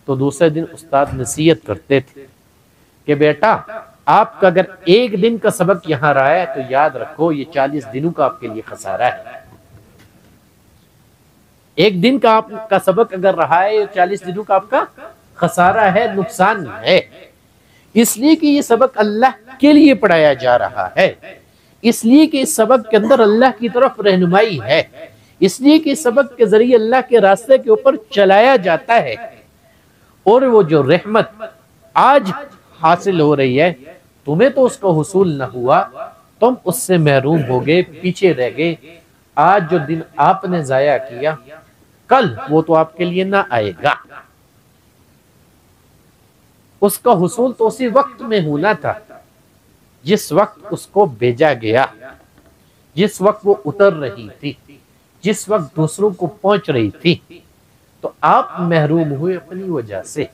تو دوسرے دن استاد نصیحت کرتے تھے کہ بیٹا آپ کا اگر ایک دن کا سبق یہاں رہا ہے تو یاد رکھو یہ 40 دنوں کا آپ کے لیے خسارہ ہے۔ ایک دن کا آپ کا سبق اگر رہا ہے 40 دنوں کا آپ کا خسارہ ہے، نقصان ہے، اس لیے کہ یہ سبق اللہ کے لیے پڑھایا جا رہا ہے، اس لیے کہ اس سبق کے اندر اللہ کی طرف رہنمائی ہے، اس لیے کہ اس سبق کے ذریعے اللہ کے راستے کے اوپر چلایا جاتا ہے، اور وہ جو رحمت آج حاصل ہو رہی ہے تمہیں تو اس کا حصول نہ ہوا، تم اس سے محروم ہو گئے، پیچھے رہ گئے۔ آج جو دن آپ نے ضائع کیا کل وہ تو آپ کے لیے نہ آئے گا، اس کا حصول تو اسی وقت میں ہونا تھا جس وقت اس کو بھیجا گیا، جس وقت وہ اتر رہی تھی، جس وقت دوسروں کو پہنچ رہی تھی، تو آپ محروم ہوئے اپنی وجہ سے۔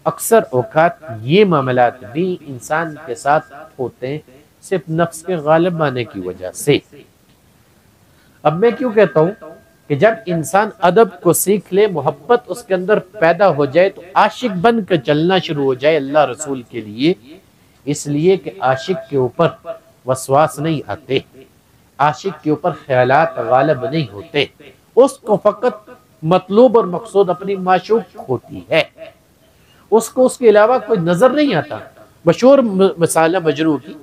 اکثر اوقات یہ معاملات بھی انسان کے ساتھ ہوتے ہیں صرف نفس کے غالب آنے کی وجہ سے۔ اب میں کیوں کہتا ہوں کہ جب انسان ادب کو سیکھ لے، محبت اس کے اندر پیدا ہو جائے تو عاشق بن کر چلنا شروع ہو جائے اللہ رسول کے لیے، اس لیے کہ عاشق کے اوپر وسواس نہیں آتے، عاشق کے اوپر خیالات غالب نہیں ہوتے، اس کو فقط مطلوب اور مقصود اپنی معشوق ہوتی ہے، اس کو اس کے علاوہ کوئی نظر نہیں آتا۔ مشہور مثال مجنوں کی،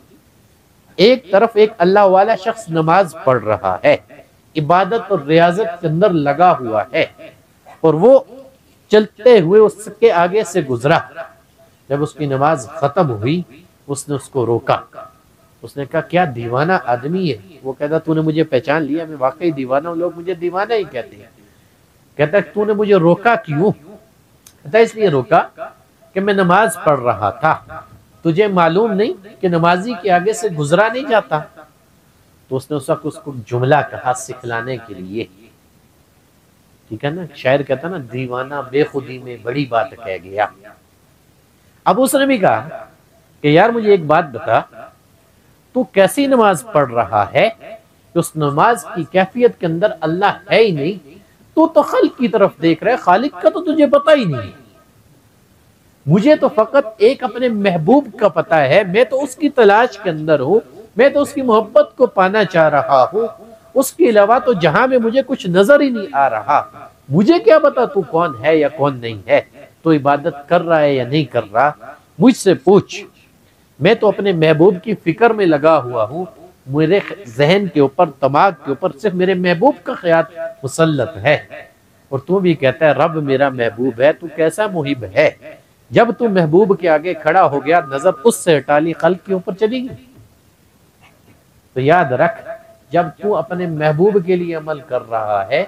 ایک طرف ایک اللہ والا شخص نماز پڑھ رہا ہے، عبادت اور ریاضت کے اندر لگا ہوا ہے، اور وہ چلتے ہوئے اس کے آگے سے گزرا، جب اس کی نماز ختم ہوئی اس نے اس کو روکا، اس نے کہا کیا دیوانہ آدمی ہے؟ وہ کہتا تو نے مجھے پہچان لیا، میں واقعی دیوانہ ہوں، لوگ مجھے دیوانہ ہی کہتے ہیں۔ کہتا ہے تو نے مجھے روکا کیوں؟ کہتا ہے اس لیے روکا کہ میں نماز پڑھ رہا تھا، تجھے معلوم نہیں کہ نمازی کے آگے سے گزرا نہیں جاتا؟ تو اس نے اس وقت اس کو جملہ کہا سکھلانے کے لیے، ٹھیک ہے نا، شاعر کہتا نا دیوانہ بے خودی میں بڑی بات کہہ گیا۔ اب اس نے بھی کہا کہ یار مجھے ایک بات بتا، تو کیسی نماز پڑھ رہا ہے کہ اس نماز کی کیفیت کے اندر اللہ ہے ہی نہیں، تو خلق کی طرف دیکھ رہا ہے، خالق کا تو تجھے پتہ ہی نہیں۔ مجھے تو فقط ایک اپنے محبوب کا پتہ ہے، میں تو اس کی تلاش کے اندر ہوں، میں تو اس کی محبت کو پانا چاہ رہا ہوں، اس کے علاوہ تو جہاں میں مجھے کچھ نظر ہی نہیں آ رہا، مجھے کیا پتا تو کون ہے یا کون نہیں ہے، تو عبادت کر رہا ہے یا نہیں کر رہا، مجھ سے پوچھ، میں تو اپنے محبوب کی فکر میں لگا ہوا ہوں، میرے ذہن کے اوپر دماغ کے اوپر صرف میرے محبوب کا خیال مسلط ہے، اور تو بھی کہتا ہے رب میرا محبوب ہے، تو کیسا محب ہے؟ جب تو محبوب کے آگے کھڑا ہو گیا نظر اس سے ہٹا لی، خلق کے اوپر چلی گئی۔ تو یاد رکھ، جب تو اپنے محبوب کے لیے عمل کر رہا ہے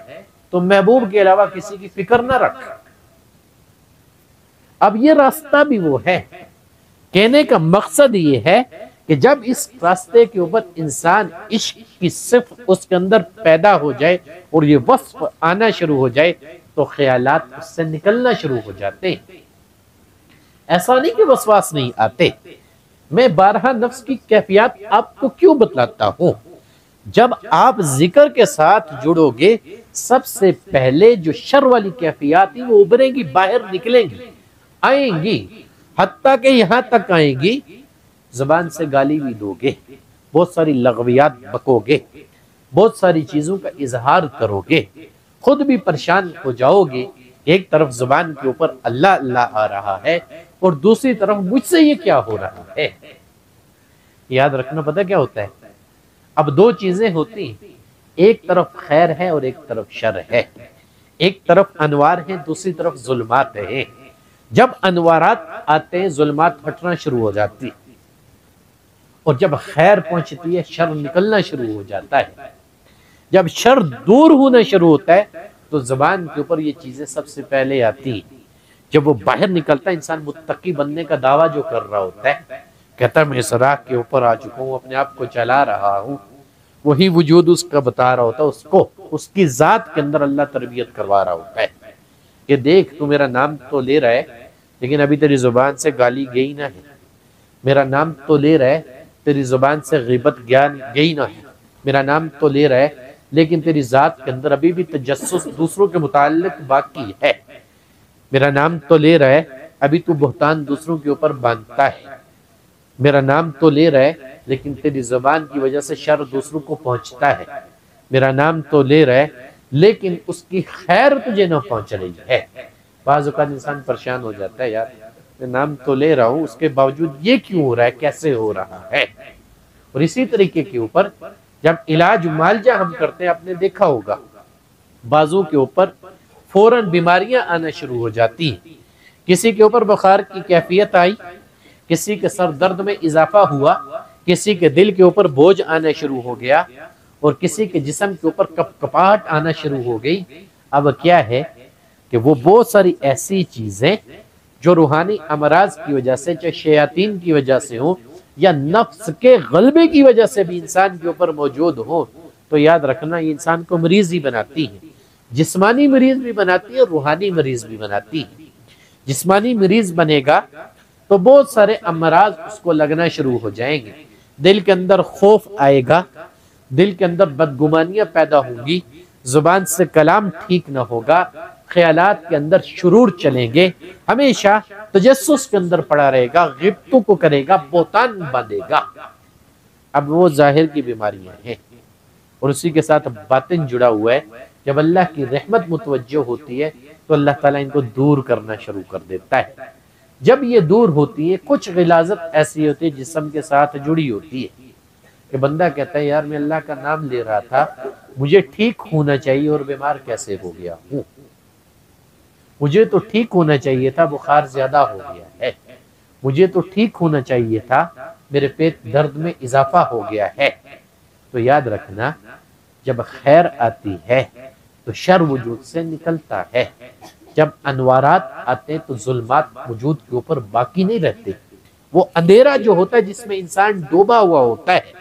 تو محبوب کے علاوہ کسی کی فکر نہ رکھ۔ اب یہ راستہ بھی وہ ہے، کہنے کا مقصد یہ ہے کہ جب اس راستے کے اوپر انسان عشق کی صفت اس کے اندر پیدا ہو جائے اور یہ وصف آنا شروع ہو جائے تو خیالات اس سے نکلنا شروع ہو جاتے ہیں۔ ایسا نہیں کہ وسواس نہیں آتے، میں بارہا نفس کی کیفیات آپ کو کیوں بتلاتا ہوں؟ جب آپ ذکر کے ساتھ جڑو گے سب سے پہلے جو شر والی کیفیات ہیں وہ ابھریں گی، باہر نکلیں گی، آئیں گی، حتیٰ کہ یہاں تک آئیں گی زبان سے گالی بھی دو گے، بہت ساری لغویات بکو گے، بہت ساری چیزوں کا اظہار کرو گے، خود بھی پریشان ہو جاؤ گے، ایک طرف زبان کے اوپر اللہ اللہ آ رہا ہے اور دوسری طرف مجھ سے یہ کیا ہو رہا ہے۔ یاد رکھنا پتہ کیا ہوتا ہے، اب دو چیزیں ہوتی ہیں، ایک طرف خیر ہے اور ایک طرف شر ہے، ایک طرف انوار ہیں دوسری طرف ظلمات ہیں۔ جب انوارات آتے ہیں ظلمات ہٹنا شروع ہو جاتی، اور جب خیر پہنچتی ہے شر نکلنا شروع ہو جاتا ہے۔ جب شر دور ہونا شروع ہوتا ہے تو زبان کے اوپر یہ چیزیں سب سے پہلے آتی ہیں۔ جب وہ باہر نکلتا ہے انسان متقی بننے کا دعویٰ جو کر رہا ہوتا ہے، کہتا ہے میں اس راہ کے اوپر آ چکا ہوں، اپنے آپ کو چلا رہا ہوں، وہی وجود اس کا بتا رہا ہوتا ہے، اس کو اس کی ذات کے اندر اللہ تربیت کروا رہا ہوتا ہے کہ دیکھ تو میرا نام تو لے رہا ہے لیکن ابھی تیری زبان سے گالی گئی نہ ہے، میرا نام تو لے رہا ہے تیری زبان سے غیبت گئی نہ ہے، میرا نام تو لے رہا ہے لیکن تیری ذات کے اندر ابھی بھی تجسس دوسروں کے متعلق باقی ہے، میرا نام تو لے رہا ہے ابھی تو بہتان دوسروں کے اوپر باندھتا ہے، میرا نام تو لے رہا ہے لیکن تیری زبان کی وجہ سے شر دوسروں کو پہنچتا ہے، میرا نام تو لے رہا ہے لیکن اس کی خیر تجھے نہ پہنچ رہی ہے۔ بعض اوقات انسان پریشان ہو جاتا ہے، یار میں نام تو لے رہا ہوں اس کے باوجود یہ کیوں ہو رہا ہے، کیسے ہو رہا ہے۔ اور اسی طریقے کے اوپر جب علاج معالجہ ہم کرتے ہیں، آپ نے دیکھا ہوگا بازو کے اوپر فوراً بیماریاں آنا شروع ہو جاتی ہیں۔ کسی کے اوپر بخار کی کیفیت آئی، کسی کے سر درد میں اضافہ ہوا، کسی کے دل کے اوپر بوجھ آنا شروع ہو گیا اور کسی کے جسم کے اوپر کپکپاہٹ آنا شروع ہو گئی۔ اب کیا ہے کہ وہ بہت ساری ایسی چیزیں جو روحانی امراض کی وجہ سے، چاہے شیاطین کی وجہ سے ہوں یا نفس کے غلبے کی وجہ سے بھی انسان کے اوپر موجود ہو، تو یاد رکھنا یہ انسان کو مریض ہی بناتی ہے، جسمانی مریض بھی بناتی ہے اور روحانی مریض بھی بناتی ہے۔ جسمانی مریض بنے گا تو بہت سارے امراض اس کو لگنا شروع ہو جائیں گے، دل کے اندر خوف آئے گا، دل کے اندر بدگمانیاں پیدا ہوں گی، زبان سے کلام ٹھیک نہ ہوگا، خیالات کے اندر شرور چلیں گے، ہمیشہ تجسس کے اندر پڑا رہے گا، غیبتوں کو کرے گا، بہتان باندھے گا۔ اب وہ ظاہر کی بیماریاں ہیں اور اسی کے ساتھ باطن جڑا ہوا ہے۔ جب اللہ کی رحمت متوجہ ہوتی ہے تو اللہ تعالیٰ ان کو دور کرنا شروع کر دیتا ہے۔ جب یہ دور ہوتی ہے کچھ غلاظت ایسی ہوتی ہے جسم کے ساتھ جڑی ہوتی ہے کہ بندہ کہتا ہے یار میں اللہ کا نام لے رہا تھا، مجھے ٹھیک ہونا چاہیے اور بیمار کیسے ہو گیا ہوں، مجھے تو ٹھیک ہونا چاہیے تھا بخار زیادہ ہو گیا ہے، مجھے تو ٹھیک ہونا چاہیے تھا میرے پیٹ درد میں اضافہ ہو گیا ہے۔ تو یاد رکھنا جب خیر آتی ہے تو شر وجود سے نکلتا ہے، جب انوارات آتے تو ظلمات وجود کے اوپر باقی نہیں رہتے۔ وہ اندھیرا جو ہوتا ہے جس میں انسان ڈوبا ہوا ہوتا ہے،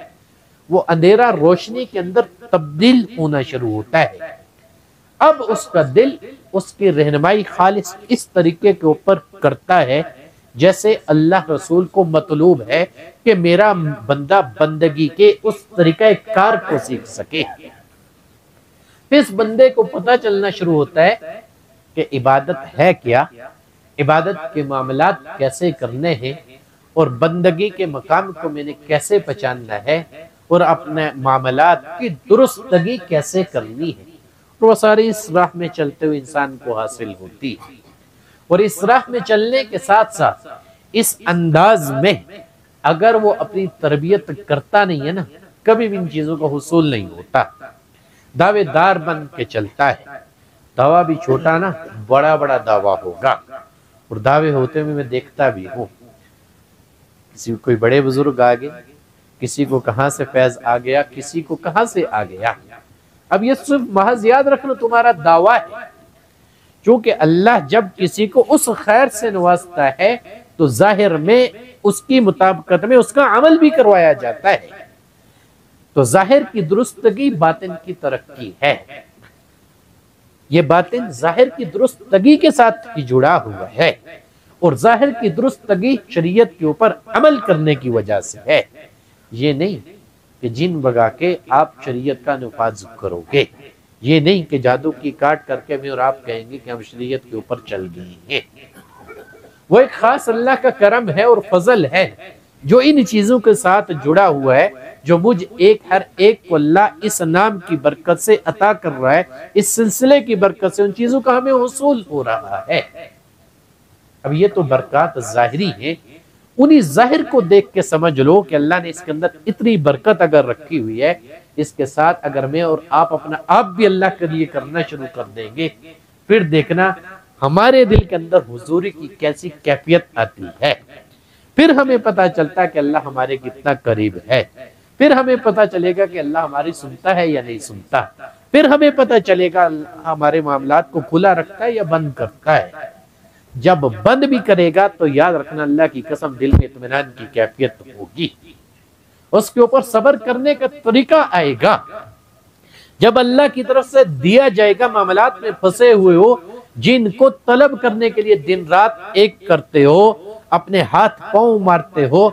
وہ اندھیرا روشنی کے اندر تبدیل ہونا شروع ہوتا ہے۔ اب اس کا دل اس کی رہنمائی خالص اس طریقے کے اوپر کرتا ہے جیسے اللہ رسول کو مطلوب ہے کہ میرا بندہ بندگی کے اس طریقہ کار کو سیکھ سکے۔ پھر اس بندے کو پتہ چلنا شروع ہوتا ہے کہ عبادت ہے کیا، عبادت کے معاملات کیسے کرنے ہیں اور بندگی کے مقام کو میں نے کیسے پہچاننا ہے اور اپنے معاملات کی درستگی کیسے کرنی ہے، اور وہ ساری اس راہ میں چلتے ہوئے انسان کو حاصل ہوتی ہے۔ اور اس راہ میں چلنے کے ساتھ ساتھ اس انداز میں اگر وہ اپنی تربیت کرتا نہیں ہے نا، کبھی بھی ان چیزوں کا حصول نہیں ہوتا، دعوے دار بن کے چلتا ہے۔ دعویٰ بھی چھوٹا نا بڑا بڑا دعویٰ ہوگا، اور دعوے ہوتے ہوئے میں دیکھتا بھی ہوں کسی کو کوئی بڑے بزرگ آگے، کسی کو کہاں سے فیض آ گیا، کسی کو کہاں سے آ گیا۔ اب یہ صرف محض یاد رکھنا تمہارا دعویٰ ہے، چونکہ اللہ جب کسی کو اس خیر سے نوازتا ہے تو ظاہر میں اس کی مطابقت میں اس کا عمل بھی کروایا جاتا ہے۔ تو ظاہر کی درستگی باطن کی ترقی ہے، یہ باطن ظاہر کی درستگی کے ساتھ ہی جڑا ہوا ہے، اور ظاہر کی درستگی شریعت کے اوپر عمل کرنے کی وجہ سے ہے، یہ نہیں کہ جن بگا کے آپ شریعت کا نفاذ کرو گے، یہ نہیں کہ جادو کی کاٹ کر کے ہمیں اور آپ کہیں گے کہ ہم شریعت کے اوپر چل گئے ہیں۔ وہ ایک خاص اللہ کا کرم ہے اور فضل ہے جو ان چیزوں کے ساتھ جڑا ہوا ہے جو مجھ ہر ایک کو اللہ اس نام کی برکت سے عطا کر رہا ہے، اس سلسلے کی برکت سے ان چیزوں کا ہمیں حصول ہو رہا ہے۔ اب یہ تو برکات ظاہری ہیں، انہی ظاہر کو دیکھ کے سمجھ لو کہ اللہ نے اس کے اندر اتنی برکت اگر رکھی ہوئی ہے، اس کے ساتھ اگر میں اور آپ بھی اللہ کے لیے کرنا شروع کر دیں گے، پھر دیکھنا ہمارے دل کے اندر حضوری کی کیسی کیفیت آتی ہے۔ پھر ہمیں پتا چلتا ہے کہ اللہ ہمارے کتنا قریب ہے، پھر ہمیں پتا چلے گا کہ اللہ ہماری سنتا ہے یا نہیں سنتا، پھر ہمیں پتا چلے گا ہمارے معاملات کو کھلا رکھتا ہے یا بند کرتا ہے۔ جب بند بھی کرے گا تو یاد رکھنا اللہ کی قسم دل میں اطمینان کی کیفیت ہوگی، اس کے اوپر صبر کرنے کا طریقہ آئے گا۔ جب اللہ کی طرف سے دیا جائے گا، معاملات میں پھنسے ہوئے ہو، جن کو طلب کرنے کے لیے دن رات ایک کرتے ہو، اپنے ہاتھ پاؤں مارتے ہو،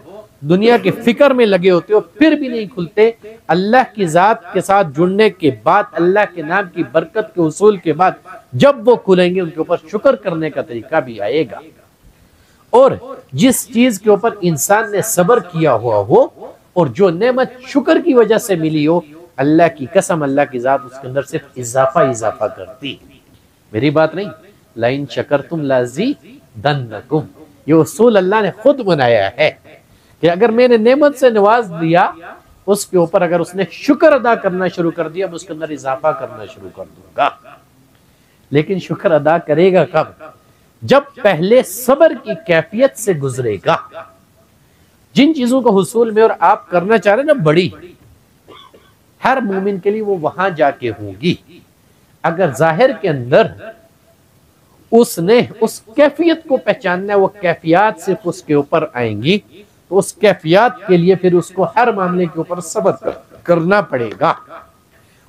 دنیا کی فکر میں لگے ہوتے ہو، پھر بھی نہیں کھلتے، اللہ کی ذات کے ساتھ جڑنے کے بعد، اللہ کے نام کی برکت کے حصول کے بعد جب وہ کھلیں گے، ان کے اوپر شکر کرنے کا طریقہ بھی آئے گا۔ اور جس چیز کے اوپر انسان نے صبر کیا ہوا ہو اور جو نعمت شکر کی وجہ سے ملی ہو، اللہ کی قسم اللہ کی ذات اس کے اندر صرف اضافہ کرتی۔ میری بات نہیں، لَإِن شَكَرْتُمْ لَأَزِيدَنَّكُمْ، یہ اصول اللہ نے خود بنایا ہے کہ اگر میں نے نعمت سے نواز دیا، اس کے اوپر اگر اس نے شکر ادا کرنا شروع کر دیا، میں اس کے اندر اضافہ کرنا شروع کر دوں گا۔ لیکن شکر ادا کرے گا کب؟ جب پہلے صبر کی کیفیت سے گزرے گا۔ جن چیزوں کا حصول میں اور آپ کرنا چاہ رہے ہیں نا، بڑی، ہر مومن کے لیے وہ وہاں جا کے ہوگی۔ اگر ظاہر کے اندر اس نے اس کیفیت کو پہچاننا ہے، وہ کیفیات صرف اس کے اوپر آئیں گی، تو اس کیفیات کے لیے پھر اس کو ہر معاملے کے اوپر صبر کرنا پڑے گا،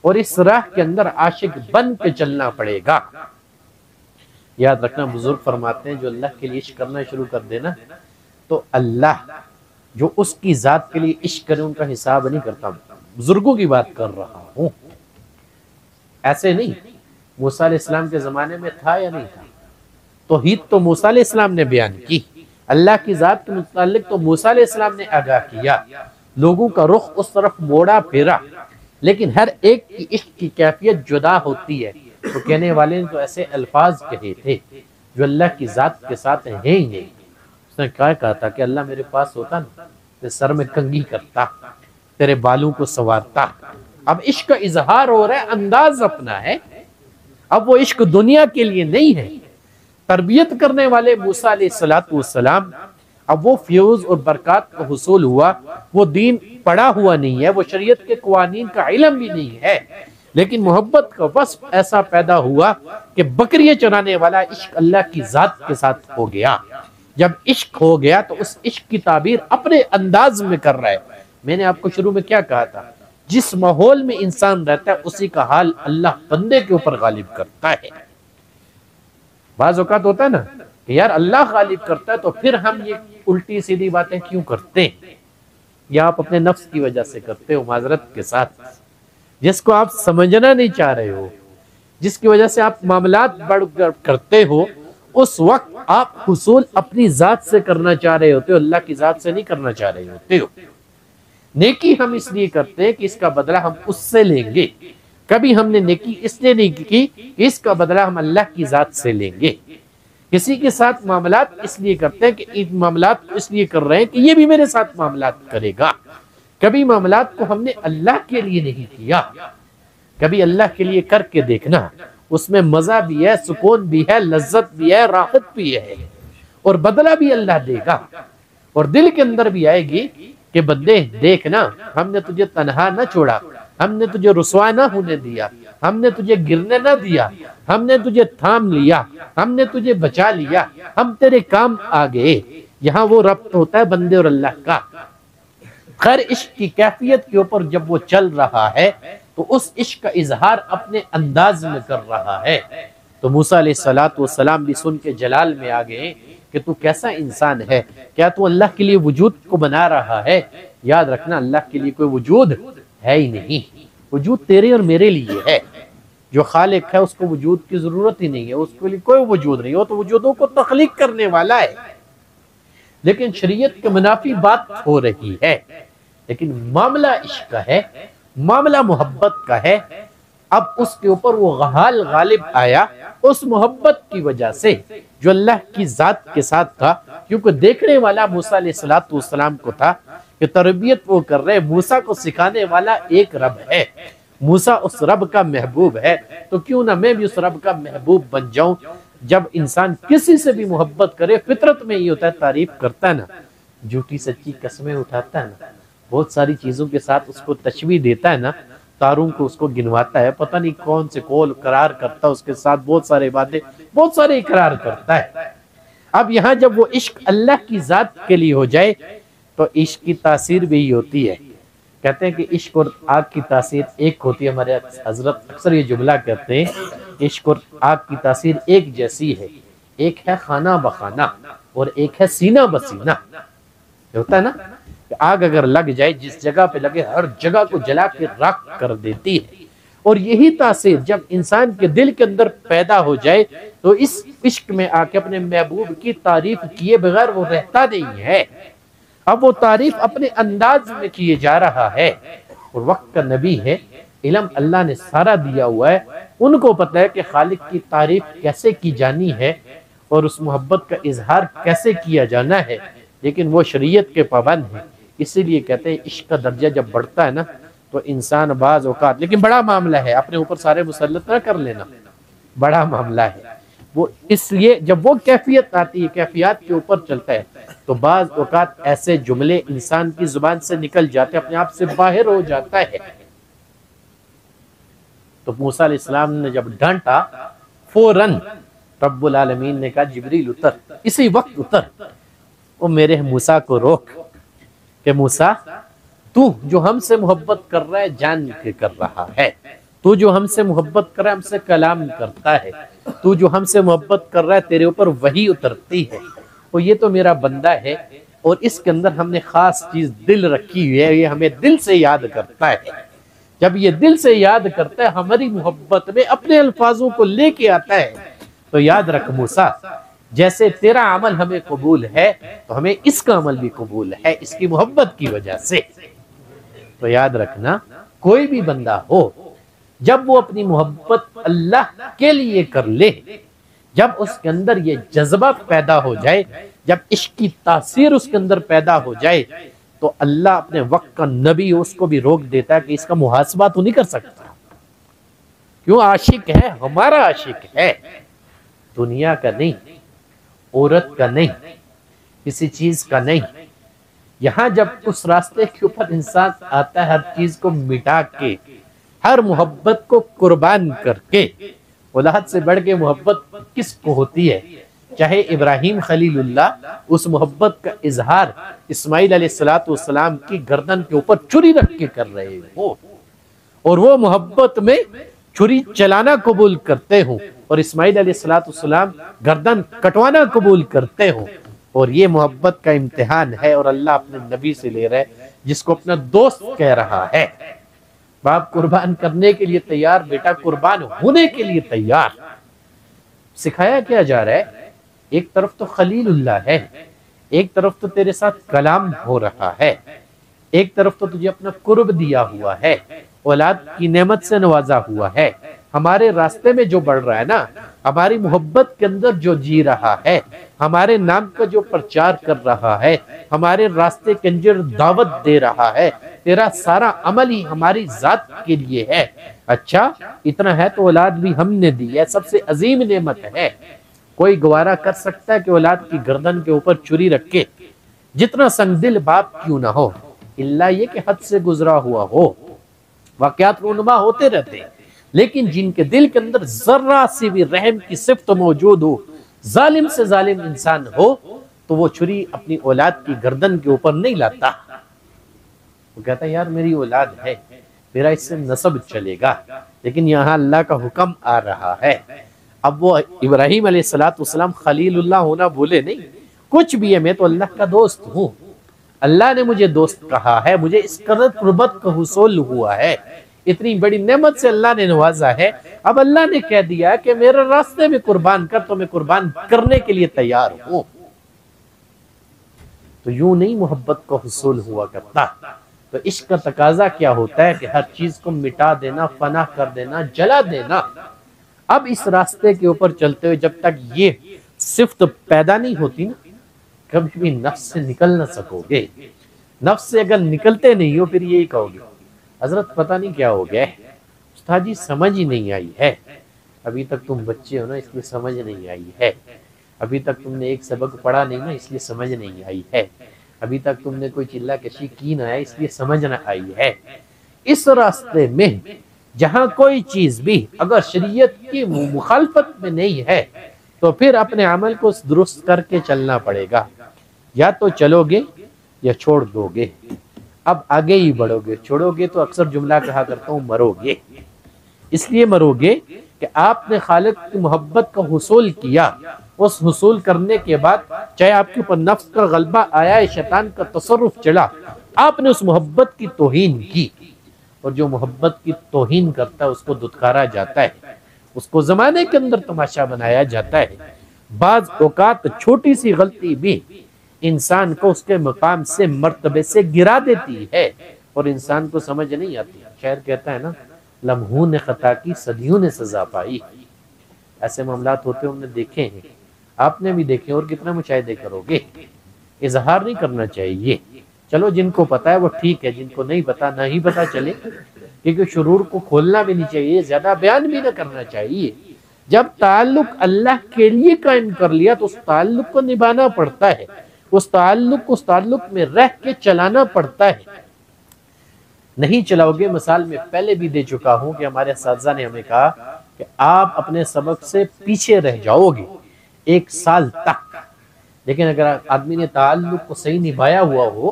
اور اس راہ کے اندر عاشق بن کے چلنا پڑے گا۔ یاد رکھنا، بزرگ فرماتے ہیں جو اللہ کے لیے عشق کرنا شروع کر دینا، تو اللہ جو اس کی ذات کے لیے عشق کرے ان کا حساب نہیں کرتا۔ بزرگوں کی بات کر رہا ہوں، ایسے نہیں۔ موسیٰ علیہ السلام کے زمانے میں تھا یا نہیں تھا؟ توحید تو موسیٰ علیہ السلام نے بیان کی، اللہ کی ذات کے متعلق تو موسیٰ علیہ السلام نے آگاہ کیا، لوگوں کا رخ اس طرف موڑا پھیرا، لیکن ہر ایک کی عشق کی کیفیت جدا ہوتی ہے۔ تو کہنے والے نے تو ایسے الفاظ کہے تھے جو اللہ کی ذات کے ساتھ ہیں ہی نہیں۔ اس نے کیا کہا تھا کہ اللہ میرے پاس ہوتا نا، تو سر میں کنگھی کرتا، تیرے بالوں کو سنوارتا۔ اب عشق کا اظہار ہو رہا ہے، انداز اپنا ہے۔ اب وہ عشق دنیا کے لیے نہیں ہے۔ تربیت کرنے والے موسیٰ علیہ السلام، اب وہ فیوز اور برکات کا حصول ہوا، وہ دین پڑھا ہوا نہیں ہے، وہ شریعت کے قوانین کا علم بھی نہیں ہے، لیکن محبت کا وصف ایسا پیدا ہوا کہ بکریاں چرانے والا عشق اللہ کی ذات کے ساتھ ہو گیا۔ جب عشق ہو گیا تو اس عشق کی تعبیر اپنے انداز میں کر رہا ہے۔ میں نے آپ کو شروع میں کیا کہا تھا؟ جس ماحول میں انسان رہتا ہے اسی کا حال اللہ بندے کے اوپر غالب کرتا ہے۔ بعض اوقات ہوتا ہے نا کہ یار اللہ غالب کرتا ہے، تو پھر ہم یہ الٹی سیدھی باتیں کیوں کرتے ہیں؟ یا آپ اپنے نفس کی وجہ سے کرتے ہو، معذرت کے ساتھ، جس کو آپ سمجھنا نہیں چاہ رہے ہو، جس کی وجہ سے آپ معاملات بڑھ کرتے ہو، اس وقت آپ حصول اپنی ذات سے کرنا چاہ رہے ہوتے ہو، اللہ کی ذات سے نہیں کرنا چاہ رہے ہوتے ہو۔ نیکی ہم اس لیے کرتے ہیں کہ اس کا بدلہ ہم اس سے لیں گے۔ کبھی ہم نے نیکی اس لیے نہیں کی کہ اس کا بدلہ ہم اللہ کی ذات سے لیں گے۔ کسی کے ساتھ معاملات اس لیے کرتے ہیں کہ ان معاملات کو اس لیے کر رہے ہیں کہ یہ بھی میرے ساتھ معاملات کرے گا۔ کبھی معاملات کو ہم نے اللہ کے لیے نہیں کیا، کبھی اللہ کے لیے کر کے دیکھنا، اس میں مزہ بھی ہے، سکون بھی ہے، لذت بھی ہے، راحت بھی ہے، اور بدلہ بھی اللہ دے گا۔ اور دل کے اندر بھی آئے گی کہ بندے دیکھنا، ہم نے تجھے تنہا نہ چھوڑا، ہم نے تجھے رسوا نہ ہونے دیا، ہم نے تجھے گرنے نہ دیا، ہم نے تجھے تھام لیا، ہم نے تجھے بچا لیا، ہم تیرے کام آ گئے۔ یہاں وہ ربط ہوتا ہے بندے اور اللہ کا۔ خیر عشق کی کیفیت کے اوپر جب وہ چل رہا ہے تو اس عشق کا اظہار اپنے انداز میں کر رہا ہے۔ تو موسیٰ علیہ السلام بھی سن کے جلال میں آ گئے کہ تو کیسا انسان ہے، کیا تو اللہ کے لیے وجود کو بنا رہا ہے؟ یاد رکھنا، اللہ کے لیے کوئی وجود ہے ہی نہیں، وجود تیرے اور میرے لیے ہے۔ جو خالق ہے اس کو وجود کی ضرورت ہی نہیں ہے، اس کے لیے کوئی وجود نہیں، وہ تو وجودوں کو تخلیق کرنے والا ہے۔ لیکن شریعت کے منافی بات ہو رہی ہے، لیکن معاملہ عشق کا ہے، معاملہ محبت کا ہے۔ اب اس کے اوپر وہ غحال غالب آیا اس محبت کی وجہ سے جو اللہ کی ذات کے ساتھ تھا، کیونکہ دیکھنے والا موسیٰ علیہ السلام کو تھا کہ تربیت وہ کر رہے، موسیٰ کو سکھانے والا ایک رب ہے، موسیٰ اس رب کا محبوب ہے، تو کیوں نہ میں بھی اس رب کا محبوب بن جاؤں۔ جب انسان کسی سے بھی محبت کرے فطرت میں یہ ہوتا ہے، تعریف کرتا ہے نا، جھوٹی سچی قسمیں اٹھاتا ہے نا، بہت ساری چیزوں کے ساتھ اس کو تشبیہ دیتا ہے نا، تاروں کو اس کو گنواتا ہے، پتہ نہیں کون سے قول قرار کرتا ہے، اس کے ساتھ بہت سارے باتیں، بہت سارے اقرار کرتا ہے۔ اب یہاں جب وہ عشق اللہ کی ذات کے لیے ہو جائے تو عشق کی تاثیر بھی ہی ہوتی ہے۔ کہتے ہیں کہ عشق اور آگ کی تاثیر ایک ہوتی ہے، ہمارے حضرت اکثر یہ جملہ کہتے ہیں، عشق اور آگ کی تاثیر ایک جیسی ہے، ایک ہے خانہ بخانہ اور ایک ہے سینہ بسینہ۔ ہوتا ہے نا کہ آگ اگر لگ جائے، جس جگہ پہ لگے ہر جگہ کو جلا کے راکھ کر دیتی ہے، اور یہی تاثیر جب انسان کے دل کے اندر پیدا ہو جائے تو اس عشق میں آ کے اپنے محبوب کی تعریف کیے بغیر وہ رہتا نہیں ہے۔ اب وہ تعریف اپنے انداز میں کیے جا رہا ہے، اور وقت کا نبی ہے، علم اللہ نے سارا دیا ہوا ہے، ان کو پتہ ہے کہ خالق کی تعریف کیسے کی جانی ہے اور اس محبت کا اظہار کیسے کیا جانا ہے، لیکن وہ شریعت کے پابند ہیں۔ اسی لیے کہتے ہیں عشق کا درجہ جب بڑھتا ہے نا تو انسان بعض اوقات، لیکن بڑا معاملہ ہے، اپنے اوپر سارے مسلط نہ کر لینا، بڑا معاملہ ہے وہ، اس لیے جب وہ کیفیت آتی ہے، کیفیات کے اوپر چلتا ہے، تو بعض اوقات ایسے جملے انسان کی زبان سے نکل جاتے ہیں، اپنے آپ سے باہر ہو جاتا ہے۔ تو موسیٰ علیہ السلام نے جب ڈانٹا، فوراً رب العالمین نے کہا جبریل اتر، اسی وقت اتر، وہ میرے موسیٰ کو روک کہ موسیٰ تو جو ہم سے محبت کر رہا ہے جان کے کر رہا ہے، تو جو ہم سے محبت کر رہا ہے ہم سے کلام کرتا ہے، تو جو ہم سے محبت کر رہا ہے تیرے اوپر وحی اترتی ہے، اور یہ تو میرا بندہ ہے، اور اس کے اندر ہم نے خاص چیز دل رکھی ہوئی ہے، یہ ہمیں دل سے یاد کرتا ہے۔ جب یہ دل سے یاد کرتا ہے ہماری محبت میں اپنے الفاظوں کو لے کے آتا ہے، تو یاد رکھ موسیٰ، جیسے تیرا عمل ہمیں قبول ہے تو ہمیں اس کا عمل بھی قبول ہے، اس کی محبت کی وجہ سے۔ تو یاد رکھنا کوئی بھی بندہ ہو، جب وہ اپنی محبت اللہ کے لیے کر لے، جب اس کے اندر یہ جذبہ پیدا ہو جائے، جب عشق کی تاثیر اس کے اندر پیدا ہو جائے، تو اللہ اپنے وقت کا نبی اس کو بھی روک دیتا ہے کہ اس کا محاسبہ تو نہیں کر سکتا، کیوں؟ عاشق ہے، ہمارا عاشق ہے، دنیا کا نہیں، عورت کا نہیں، کسی چیز کا نہیں۔ یہاں جب اس راستے کے اوپر انسان آتا ہے، ہر چیز کو مٹا کے، ہر محبت کو قربان کر کے، اولاد سے بڑھ کے محبت کس کو ہوتی ہے؟ چاہے ابراہیم خلیل اللہ اس محبت کا اظہار اسماعیل علیہ السلام کی گردن کے اوپر چھری رکھ کے کر رہے ہو، اور وہ محبت میں چھری چلانا قبول کرتے ہوں، اور اسماعیل علیہ السلام گردن کٹوانا قبول کرتے ہوں، اور یہ محبت کا امتحان ہے، اور اللہ اپنے نبی سے لے رہا ہے جس کو اپنا دوست کہہ رہا ہے۔ باپ قربان کرنے کے لیے تیار، بیٹا قربان ہونے کے لیے تیار۔ سکھایا کیا جا رہا ہے؟ ایک طرف تو خلیل اللہ ہے، ایک طرف تو تیرے ساتھ کلام ہو رہا ہے، ایک طرف تو تجھے اپنا قرب دیا ہوا ہے، اولاد کی نعمت سے نوازا ہوا ہے، ہمارے راستے میں جو بڑھ رہا ہے نا، ہماری محبت کے اندر جو جی رہا ہے، ہمارے نام کا جو پرچار کر رہا ہے، ہمارے راستے کے اندر دعوت دے رہا ہے، تیرا سارا عمل ہی ہماری ذات کے لیے ہے۔ اچھا اتنا ہے تو اولاد بھی ہم نے دی ہے، سب سے عظیم نعمت ہے۔ کوئی گوارا کر سکتا ہے کہ اولاد کی گردن کے اوپر چھری رکھ کے، جتنا سنگ دل باپ کیوں نہ ہو، اللہ یہ کہ حد سے گزرا ہوا ہو، واقعات رونما ہوتے رہتے ہیں، لیکن جن کے دل کے اندر ذرہ سی بھی رحم کی صفت موجود ہو، ظالم سے ظالم انسان ہو، تو وہ چھری اپنی اولاد کی گردن کے اوپر نہیں لاتا۔ وہ کہتا ہے یار میری اولاد ہے، میرا اس سے نسب چلے گا، لیکن یہاں اللہ کا حکم آ رہا ہے۔ اب وہ ابراہیم علیہ السلام خلیل اللہ ہونا بولے نہیں، کچھ بھی ہے، میں تو اللہ کا دوست ہوں، اللہ نے مجھے دوست کہا ہے، مجھے اس قدر قربت کا حصول ہوا ہے، اتنی بڑی نعمت سے اللہ نے نوازا ہے، اب اللہ نے کہہ دیا کہ میرے راستے میں قربان کر، تو میں قربان کرنے کے لیے تیار ہوں۔ تو یوں نہیں محبت کا حصول ہوا کرتا، تو عشق کا تقاضا کیا ہوتا ہے کہ ہر چیز کو مٹا دینا، فنا کر دینا، جلا دینا۔ اب اس راستے کے اوپر چلتے ہوئے جب تک یہ صفت پیدا نہیں ہوتی نا، کبھی بھی نفس سے نکل نہ سکو گے۔ نفس سے اگر نکلتے نہیں ہو پھر یہی کہو گے حضرت پتہ نہیں کیا ہو گیا ہے، استاد جی سمجھ ہی نہیں آئی ہے۔ ابھی تک تم بچے ہو نا اس لیے سمجھ نہیں آئی ہے، ابھی تک تم نے ایک سبق پڑھا نہیں نا اس لیے سمجھ نہیں آئی ہے، ابھی تک تم نے کوئی چلہ کشی کی نہ ہے اس لیے سمجھ نہ آئی ہے۔ اس راستے میں جہاں کوئی چیز بھی اگر شریعت کی مخالفت میں نہیں ہے تو پھر اپنے عمل کو درست کر کے چلنا پڑے گا، یا تو چلو گے یا چھوڑ دو گے۔ اب آگے ہی بڑھو گے، چھوڑو گے تو اکثر جملہ کہا کرتا ہوں مرو گے۔ اس لیے مرو گے کہ آپ نے خالق کی محبت کا حصول کیا، اس حصول کرنے کے بعد چاہے آپ کے اوپر نفس کا غلبہ آیا ہے، شیطان کا تصرف چلا، آپ نے اس محبت کی توہین کی، اور جو محبت کی توہین کرتا ہے اس کو دھتکارا جاتا ہے، اس کو زمانے کے اندر تماشا بنایا جاتا ہے۔ بعض اوقات چھوٹی سی غلطی بھی انسان کو اس کے مقام سے، مرتبے سے گرا دیتی ہے اور انسان کو سمجھ نہیں آتی۔ شاعر کہتا ہے نا، لمحوں نے خطا کی صدیوں نے سزا پائی۔ ایسے معاملات ہوتے ہم نے دیکھے ہیں، آپ نے بھی دیکھے، اور کتنا مشاہدے کرو گے۔ اظہار نہیں کرنا چاہیے، چلو جن کو پتا ہے وہ ٹھیک ہے، جن کو نہیں پتا نہ ہی پتا چلے، کیونکہ شرور کو کھولنا بھی نہیں چاہیے، زیادہ بیان بھی نہ کرنا چاہیے۔ جب تعلق اللہ کے لیے قائم کر لیا تو اس تعلق کو نبھانا پڑتا ہے، اس تعلق میں رہ کے چلانا پڑتا ہے۔ نہیں چلاؤ گے، مثال میں پہلے بھی دے چکا ہوں کہ ہمارے اساتذہ نے ہمیں کہا کہ آپ اپنے سبق سے پیچھے رہ جاؤ گے 1 سال تک، لیکن اگر آدمی نے تعلق کو صحیح نبھایا ہوا ہو،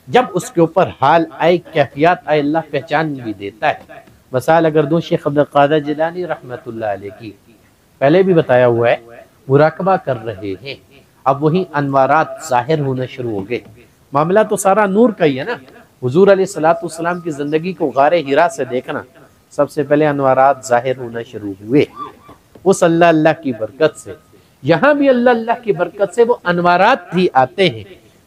جب اس کے اوپر حال آئے، کیفیات آئے، اللہ پہچان بھی دیتا ہے۔ مثال اگر دو شیخ عبد القادر جیلانی رحمت اللہ علیہ کی، پہلے بھی بتایا ہوا ہے، مراقبہ کر رہے ہیں، اب وہی انوارات ظاہر ہونا شروع ہو گئے۔ معاملہ تو سارا نور کا ہی ہے نا۔ حضور علیہ السلام کی زندگی کو غار حرا سے دیکھنا، سب سے پہلے انوارات ظاہر ہونا شروع ہوئے اس اللہ کی برکت سے۔ یہاں بھی اللہ کی برکت سے وہ انوارات بھی آتے ہیں،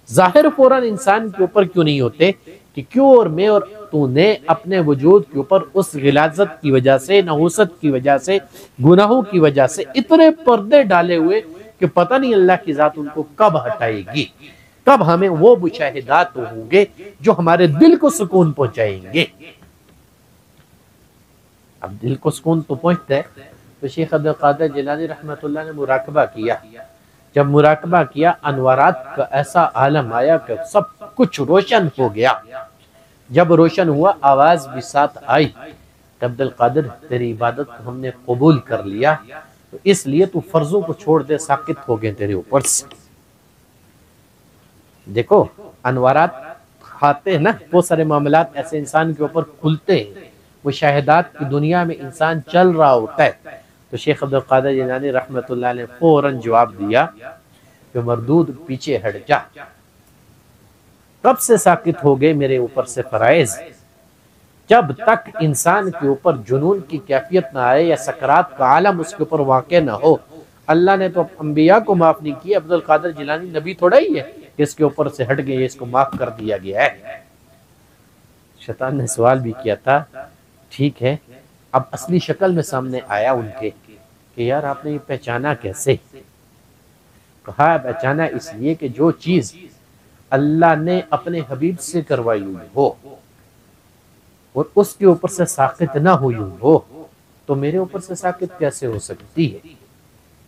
ظاہر فوراً انسان کے اوپر کیوں نہیں ہوتے کہ کیوں اور میں اور تو نے اپنے وجود کے اوپر اس غلاظت کی وجہ سے، نحوست کی وجہ سے، گناہوں کی وجہ سے اتنے پردے ڈالے ہوئے کہ پتہ نہیں اللہ کی ذات ان کو کب ہٹائے گی، کب ہمیں وہ مشاہدات ہوں گے جو ہمارے دل کو سکون پہنچائیں گے۔ اب دل کو سکون تو پہنچتا ہے، تو شیخ عبد القادر جیلانی رحمت اللہ نے مراقبہ کیا۔ جب مراقبہ کیا، انوارات کا ایسا عالم آیا کہ سب کچھ روشن ہو گیا۔ جب روشن ہوا، آواز بھی ساتھ آئی کہ عبد القادر تیری عبادت کو ہم نے قبول کر لیا، تو اس لیے تو فرضوں کو چھوڑ دے، ساقط ہو گئے تیرے اوپر سے۔ دیکھو انوارات کھاتے ہیں نا، وہ سارے معاملات ایسے انسان کے اوپر کھلتے ہیں، مشاہدات کی دنیا میں انسان چل رہا ہوتا ہے۔ تو شیخ عبد القادر جیلانی رحمت اللہ نے فوراً جواب دیا کہ مردود پیچھے ہٹ جا، کب سے ساقط ہو گئے میرے اوپر سے فرائض؟ جب تک انسان کے اوپر جنون کی کیفیت نہ آئے یا سکرات کا عالم اس کے اوپر واقع نہ ہو۔ اللہ نے تو انبیاء کو معاف نہیں کیا، عبد القادر جیلانی نبی تھوڑا ہی ہے کہ اس کے اوپر سے ہٹ گئے، اس کو معاف کر دیا گیا ہے۔ شیطان نے سوال بھی کیا تھا، ٹھیک ہے، اب اصلی شکل میں سامنے آیا ان کے کہ یار آپ نے یہ پہچانا کیسے؟ کہا پہچانا اس لیے کہ جو چیز اللہ نے اپنے حبیب سے کروائی ہوئی ہو اور اس کے اوپر سے ساقط نہ ہوئی ہو تو میرے اوپر سے ساقط کیسے ہو سکتی ہے؟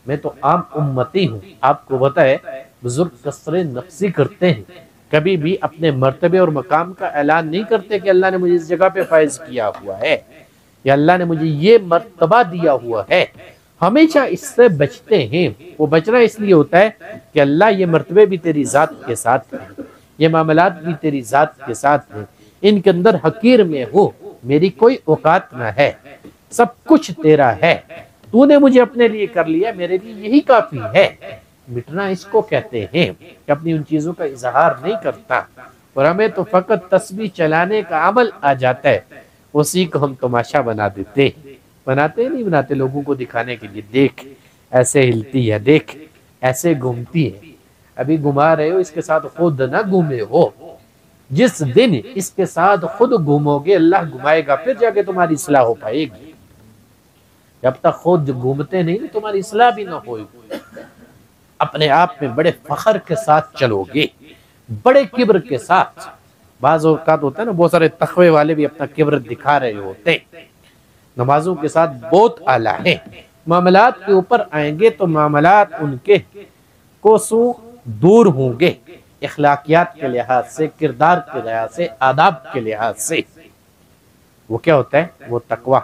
میں تو عام امتی ہوں۔ آپ کو پتہ ہے بزرگ کثرت نفسی کرتے ہیں، کبھی بھی اپنے مرتبے اور مقام کا اعلان نہیں کرتے کہ اللہ نے مجھے اس جگہ پہ فائز کیا ہوا ہے یا اللہ نے مجھے یہ مرتبہ دیا ہوا ہے، ہمیشہ اس سے بچتے ہیں۔ وہ بچنا اس لیے ہوتا ہے کہ اللہ یہ مرتبے بھی تیری ذات کے ساتھ ہیں، یہ معاملات بھی تیری ذات کے ساتھ ہیں، ان کے اندر حقیر میں ہو، میری کوئی اوقات نہ ہے، سب کچھ تیرا ہے، تو نے مجھے اپنے لیے کر لیا، میرے لیے یہی کافی ہے۔ مٹنا اس کو کہتے ہیں کہ اپنی ان چیزوں کا اظہار نہیں کرتا، اور ہمیں تو فقط تسبیح چلانے کا عمل آ جاتا ہے، اسی کو ہم تماشا بنا دیتے ہیں، بناتے نہیں بناتے لوگوں کو دکھانے کے لیے، دیکھ ایسے ہلتی ہے، دیکھ ایسے گھومتی ہے، ابھی گھما رہے ہو، اس کے ساتھ خود نہ گھومے ہو۔ جس دن اس کے ساتھ خود گھومو گے اللہ گھمائے گا، پھر جا کے تمہاری اصلاح ہو پائے گی۔ جب تک خود گھومتے نہیں تمہاری اصلاح بھی نہ ہوئے گی۔ اپنے آپ میں بڑے فخر کے ساتھ چلو گے، بڑے کبر کے ساتھ۔ بعض اوقات ہوتا ہے نا، بہت سارے تقوی والے بھی اپنا کبر دکھا رہے ہوتے، نمازوں کے ساتھ بہت اعلیٰ ہیں، معاملات کے اوپر آئیں گے تو معاملات ان کے کوسوں دور ہوں گے، اخلاقیات کے لحاظ سے، کردار کے لحاظ سے، آداب کے لحاظ سے۔ وہ کیا ہوتا ہے؟ وہ تقوی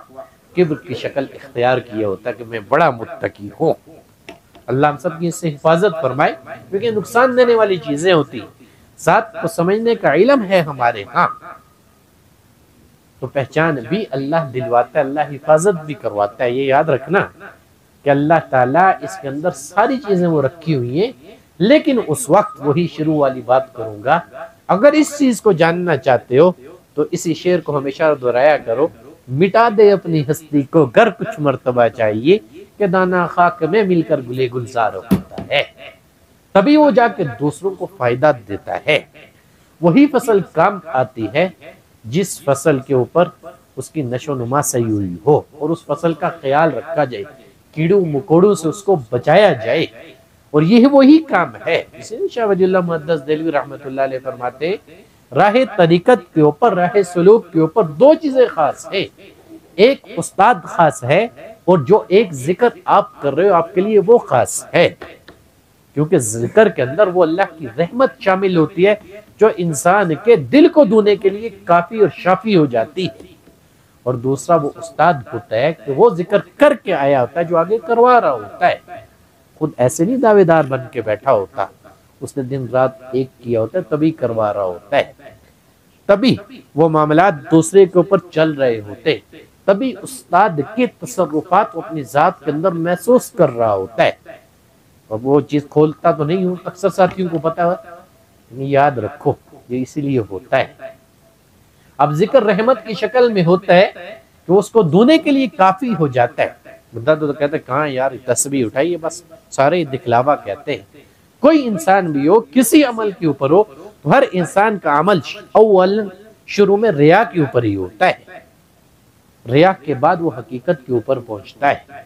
کبر کی شکل اختیار کیا ہوتا ہے کہ میں بڑا متقی ہوں۔ اللہ ہم سب کی اس سے حفاظت فرمائے، کیونکہ نقصان دینے والی چیزیں ہوتی ہیں۔ ذات کو سمجھنے کا علم ہے ہمارے ہاں تو پہچان بھی اللہ دلواتا ہے، اللہ حفاظت بھی کرواتا ہے۔ یہ یاد رکھنا کہ اللہ تعالیٰ اس کے اندر ساری چیزیں وہ رکھی ہوئی ہیں، لیکن اس وقت وہی شروع والی بات کروں گا، اگر اس چیز کو جاننا چاہتے ہو تو اسی شعر کو ہمیشہ دہرایا کرو، مٹا دے اپنی ہستی کو گر کچھ مرتبہ چاہیے کہ دانا خاک میں مل کر گلے گلزار ہوتا ہے، تبھی وہ جا کے دوسروں کو فائدہ دیتا ہے۔ وہی فصل کام آتی ہے جس فصل کے اوپر اس کی نشو نما صحیح ہوئی ہو اور اس فصل کا خیال رکھا جائے، کیڑوں مکوڑوں سے اس کو بچایا جائے، اور یہ وہی کام ہے۔ اسے شاہ ولی اللہ محدث دہلوی رحمۃ اللہ علیہ فرماتے راہ طریقت کے اوپر، راہ سلوک کے اوپر دو چیزیں خاص ہیں، ایک استاد خاص ہے اور جو ایک ذکر آپ کر رہے ہو آپ کے لیے وہ خاص ہے، کیونکہ ذکر کے اندر وہ اللہ کی رحمت شامل ہوتی ہے جو انسان کے دل کو دھونے کے لیے کافی اور شافی ہو جاتی ہے، اور دوسرا وہ استاد ہوتا ہے کہ وہ ذکر کر کے آیا ہوتا ہے جو آگے کروا رہا ہوتا ہے، خود ایسے نہیں دعوے دار بن کے بیٹھا ہوتا، اس نے دن رات ایک کیا ہوتا ہے تبھی کروا رہا ہوتا ہے، تبھی وہ معاملات دوسرے کے اوپر چل رہے ہوتے، تبھی استاد کے تصرفات کو اپنی ذات کے اندر محسوس کر رہا ہوتا ہے، اور وہ چیز کھولتا تو نہیں ہوں، اکثر ساتھیوں کو پتا ہے، یاد رکھو یہ اسی لیے ہوتا ہے۔ اب ذکر رحمت کی شکل میں ہوتا ہے کہ اس کو دھونے کے لیے کافی ہو جاتا ہے، بندہ تو کہتا ہے کہاں یار تسبیح اٹھائیے، بس سارے دکھلاوا کہتے ہیں۔ کوئی انسان بھی ہو، کسی عمل کے اوپر ہو، تو ہر انسان کا عمل اول شروع میں ریا کے اوپر ہی ہوتا ہے، ریا کے بعد وہ حقیقت کے اوپر پہنچتا ہے۔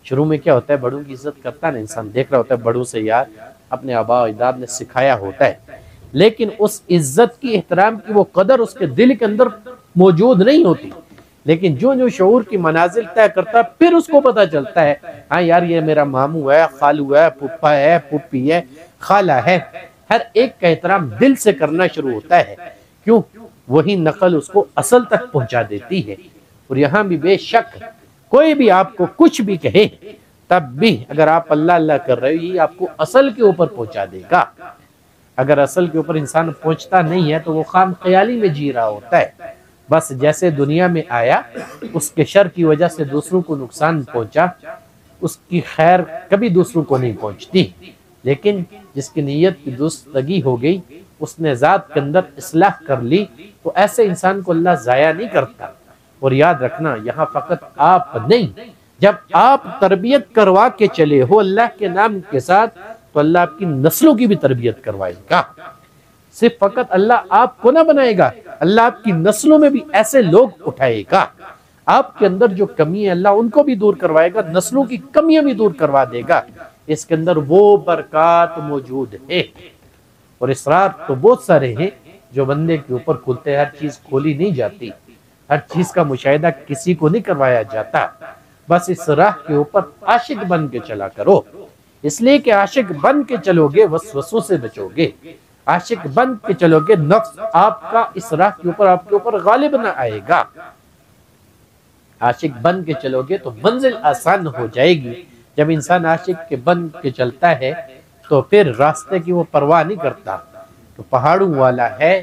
شروع میں کیا ہوتا ہے؟ بڑوں کی عزت کرتا ہے نا انسان، دیکھ رہا ہوتا ہے بڑوں سے یار اپنے آباء و اجداد نے سکھایا ہوتا ہے، لیکن اس عزت کی، احترام کی وہ قدر اس کے دل کے اندر موجود نہیں ہوتی، لیکن جو شعور کی منازل طے کرتا ہے پھر اس کو پتا چلتا ہے ہاں یار یہ میرا ماموں ہے، خالو ہے، پھپھا ہے، پھپھی ہے، خالہ ہے، ہر ایک کا احترام دل سے کرنا شروع ہوتا ہے۔ کیوں؟ وہی نقل اس کو اصل تک پہنچا دیتی ہے۔ اور یہاں بھی بے شک کوئی بھی آپ کو کچھ بھی کہے تب بھی اگر آپ اللہ اللہ کر رہے ہو یہ آپ کو اصل کے اوپر پہنچا دے گا۔ اگر اصل کے اوپر انسان پہنچتا نہیں ہے تو وہ خام خیالی میں جی رہا ہوتا ہے، بس جیسے دنیا میں آیا اس کے شر کی وجہ سے دوسروں کو نقصان پہنچا، اس کی خیر کبھی دوسروں کو نہیں پہنچتی، لیکن جس کی نیت کی درستگی ہو گئی، اس نے ذات کے اندر اصلاح کر لی، تو ایسے انسان کو اللہ ضائع نہیں کرتا۔ اور یاد رکھنا یہاں فقط آپ نہیں، جب آپ تربیت کروا کے چلے ہو اللہ کے نام کے ساتھ تو اللہ آپ کی نسلوں کی بھی تربیت کروائے گا۔ صرف فقط اللہ آپ کو نہ بنائے گا، اللہ آپ کی نسلوں میں بھی ایسے لوگ اٹھائے گا۔ آپ کے اندر جو کمی ہے اللہ ان کو بھی دور کروائے گا، نسلوں کی کمیاں بھی دور کروا دے گا۔ اس کے اندر وہ برکات موجود ہے، اور اسرار تو بہت سارے ہیں جو بندے کے اوپر کھلتے ہیں، ہر چیز کھولی نہیں جاتی، ہر چیز کا مشاہدہ کسی کو نہیں کروایا جاتا۔ بس اس راہ کے اوپر عاشق بن کے چلا کرو، اس لیے کہ عاشق بن کے چلو گے وسوسوں سے بچو گے، عاشق بن کے چلو گے نفس آپ کا اس راہ کے اوپر آپ کے اوپر غالب نہ آئے گا، عاشق بن کے چلو گے تو منزل آسان ہو جائے گی۔ جب انسان عاشق کے بن کے چلتا ہے تو پھر راستے کی وہ پرواہ نہیں کرتا، تو پہاڑوں والا ہے،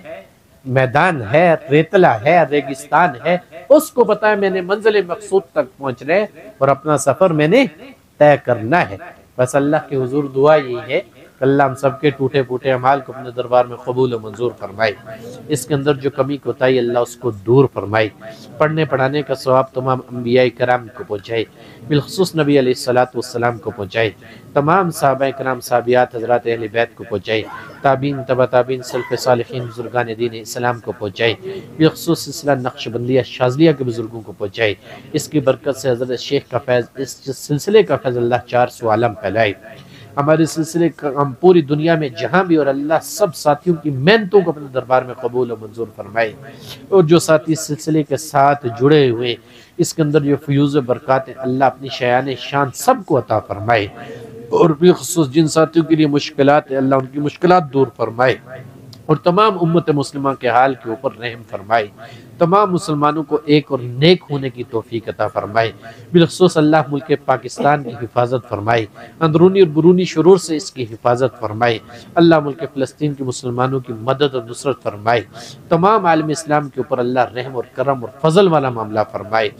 میدان ہے، ریتلا ہے، ریگستان ہے، اس کو پتا ہے میں نے منزل مقصود تک پہنچنا ہے اور اپنا سفر میں نے طے کرنا ہے۔ بس اللہ کے حضور دعا یہی ہے اللہ ہم سب کے ٹوٹے پھوٹے اعمال کو اپنے دربار میں قبول و منظور فرمائے، اس کے اندر جو کمی کوتاہی اللہ اس کو دور فرمائے، پڑھنے پڑھانے کا ثواب تمام انبیاء کرام کو پہنچائے، بالخصوص نبی علیہ السلام کو پہنچائے، تمام صحابہ کرام صحابیات حضرات اہل بیت کو پہنچائے، تابعین تبع تابعین سلف صالحین بزرگان دین اسلام کو پہنچائے، بالخصوص سلسلہ نقشبندیہ شاذلیہ کے بزرگوں کو پہنچائے، اس کی برکت سے حضرت شیخ کا فیض، اس سلسلے کا فیض اللہ 400 عالم پھیلائے، ہمارے سلسلے کا ہم پوری دنیا میں جہاں بھی، اور اللہ سب ساتھیوں کی محنتوں کو اپنے دربار میں قبول و منظور فرمائے، اور جو ساتھی اس سلسلے کے ساتھ جڑے ہوئے اس کے اندر جو فیوز و برکات اللہ اپنی شایان شان سب کو عطا فرمائے، اور بالخصوص جن ساتھیوں کے لیے مشکلات ہے اللہ ان کی مشکلات دور فرمائے، اور تمام امت مسلمہ کے حال کے اوپر رحم فرمائے، تمام مسلمانوں کو ایک اور نیک ہونے کی توفیق عطا فرمائے، بالخصوص اللہ ملک پاکستان کی حفاظت فرمائے، اندرونی اور برونی شرور سے اس کی حفاظت فرمائے، اللہ ملک فلسطین کے مسلمانوں کی مدد اور نصرت فرمائے، تمام عالم اسلام کے اوپر اللہ رحم اور کرم اور فضل والا معاملہ فرمائے،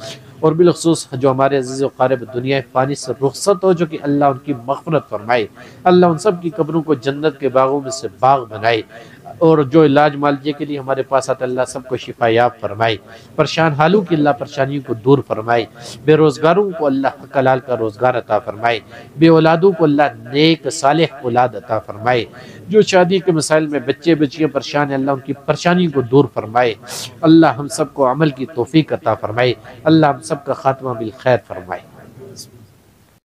اور بالخصوص جو ہمارے عزیز و قارب دنیا فانی سے رخصت ہو چکی اللہ ان کی مغفرت فرمائے، اللہ ان سب کی قبروں کو جنت کے باغوں میں سے باغ بنائے، اور جو علاج معالجے کے لیے ہمارے پاس آتا اللہ سب کو شفا یاب فرمائے، پریشان حالوں کی اللہ پریشانیوں کو دور فرمائے، بے روزگاروں کو اللہ حق حلال کا روزگار عطا فرمائے، بے اولادوں کو اللہ نیک صالح اولاد عطا فرمائے، جو شادی کے مسائل میں بچے بچیاں پریشان ہیں اللہ ان کی پریشانیوں کو دور فرمائے، اللہ ہم سب کو عمل کی توفیق عطا فرمائے، اللہ ہم سب کا خاتمہ بالخیر فرمائے۔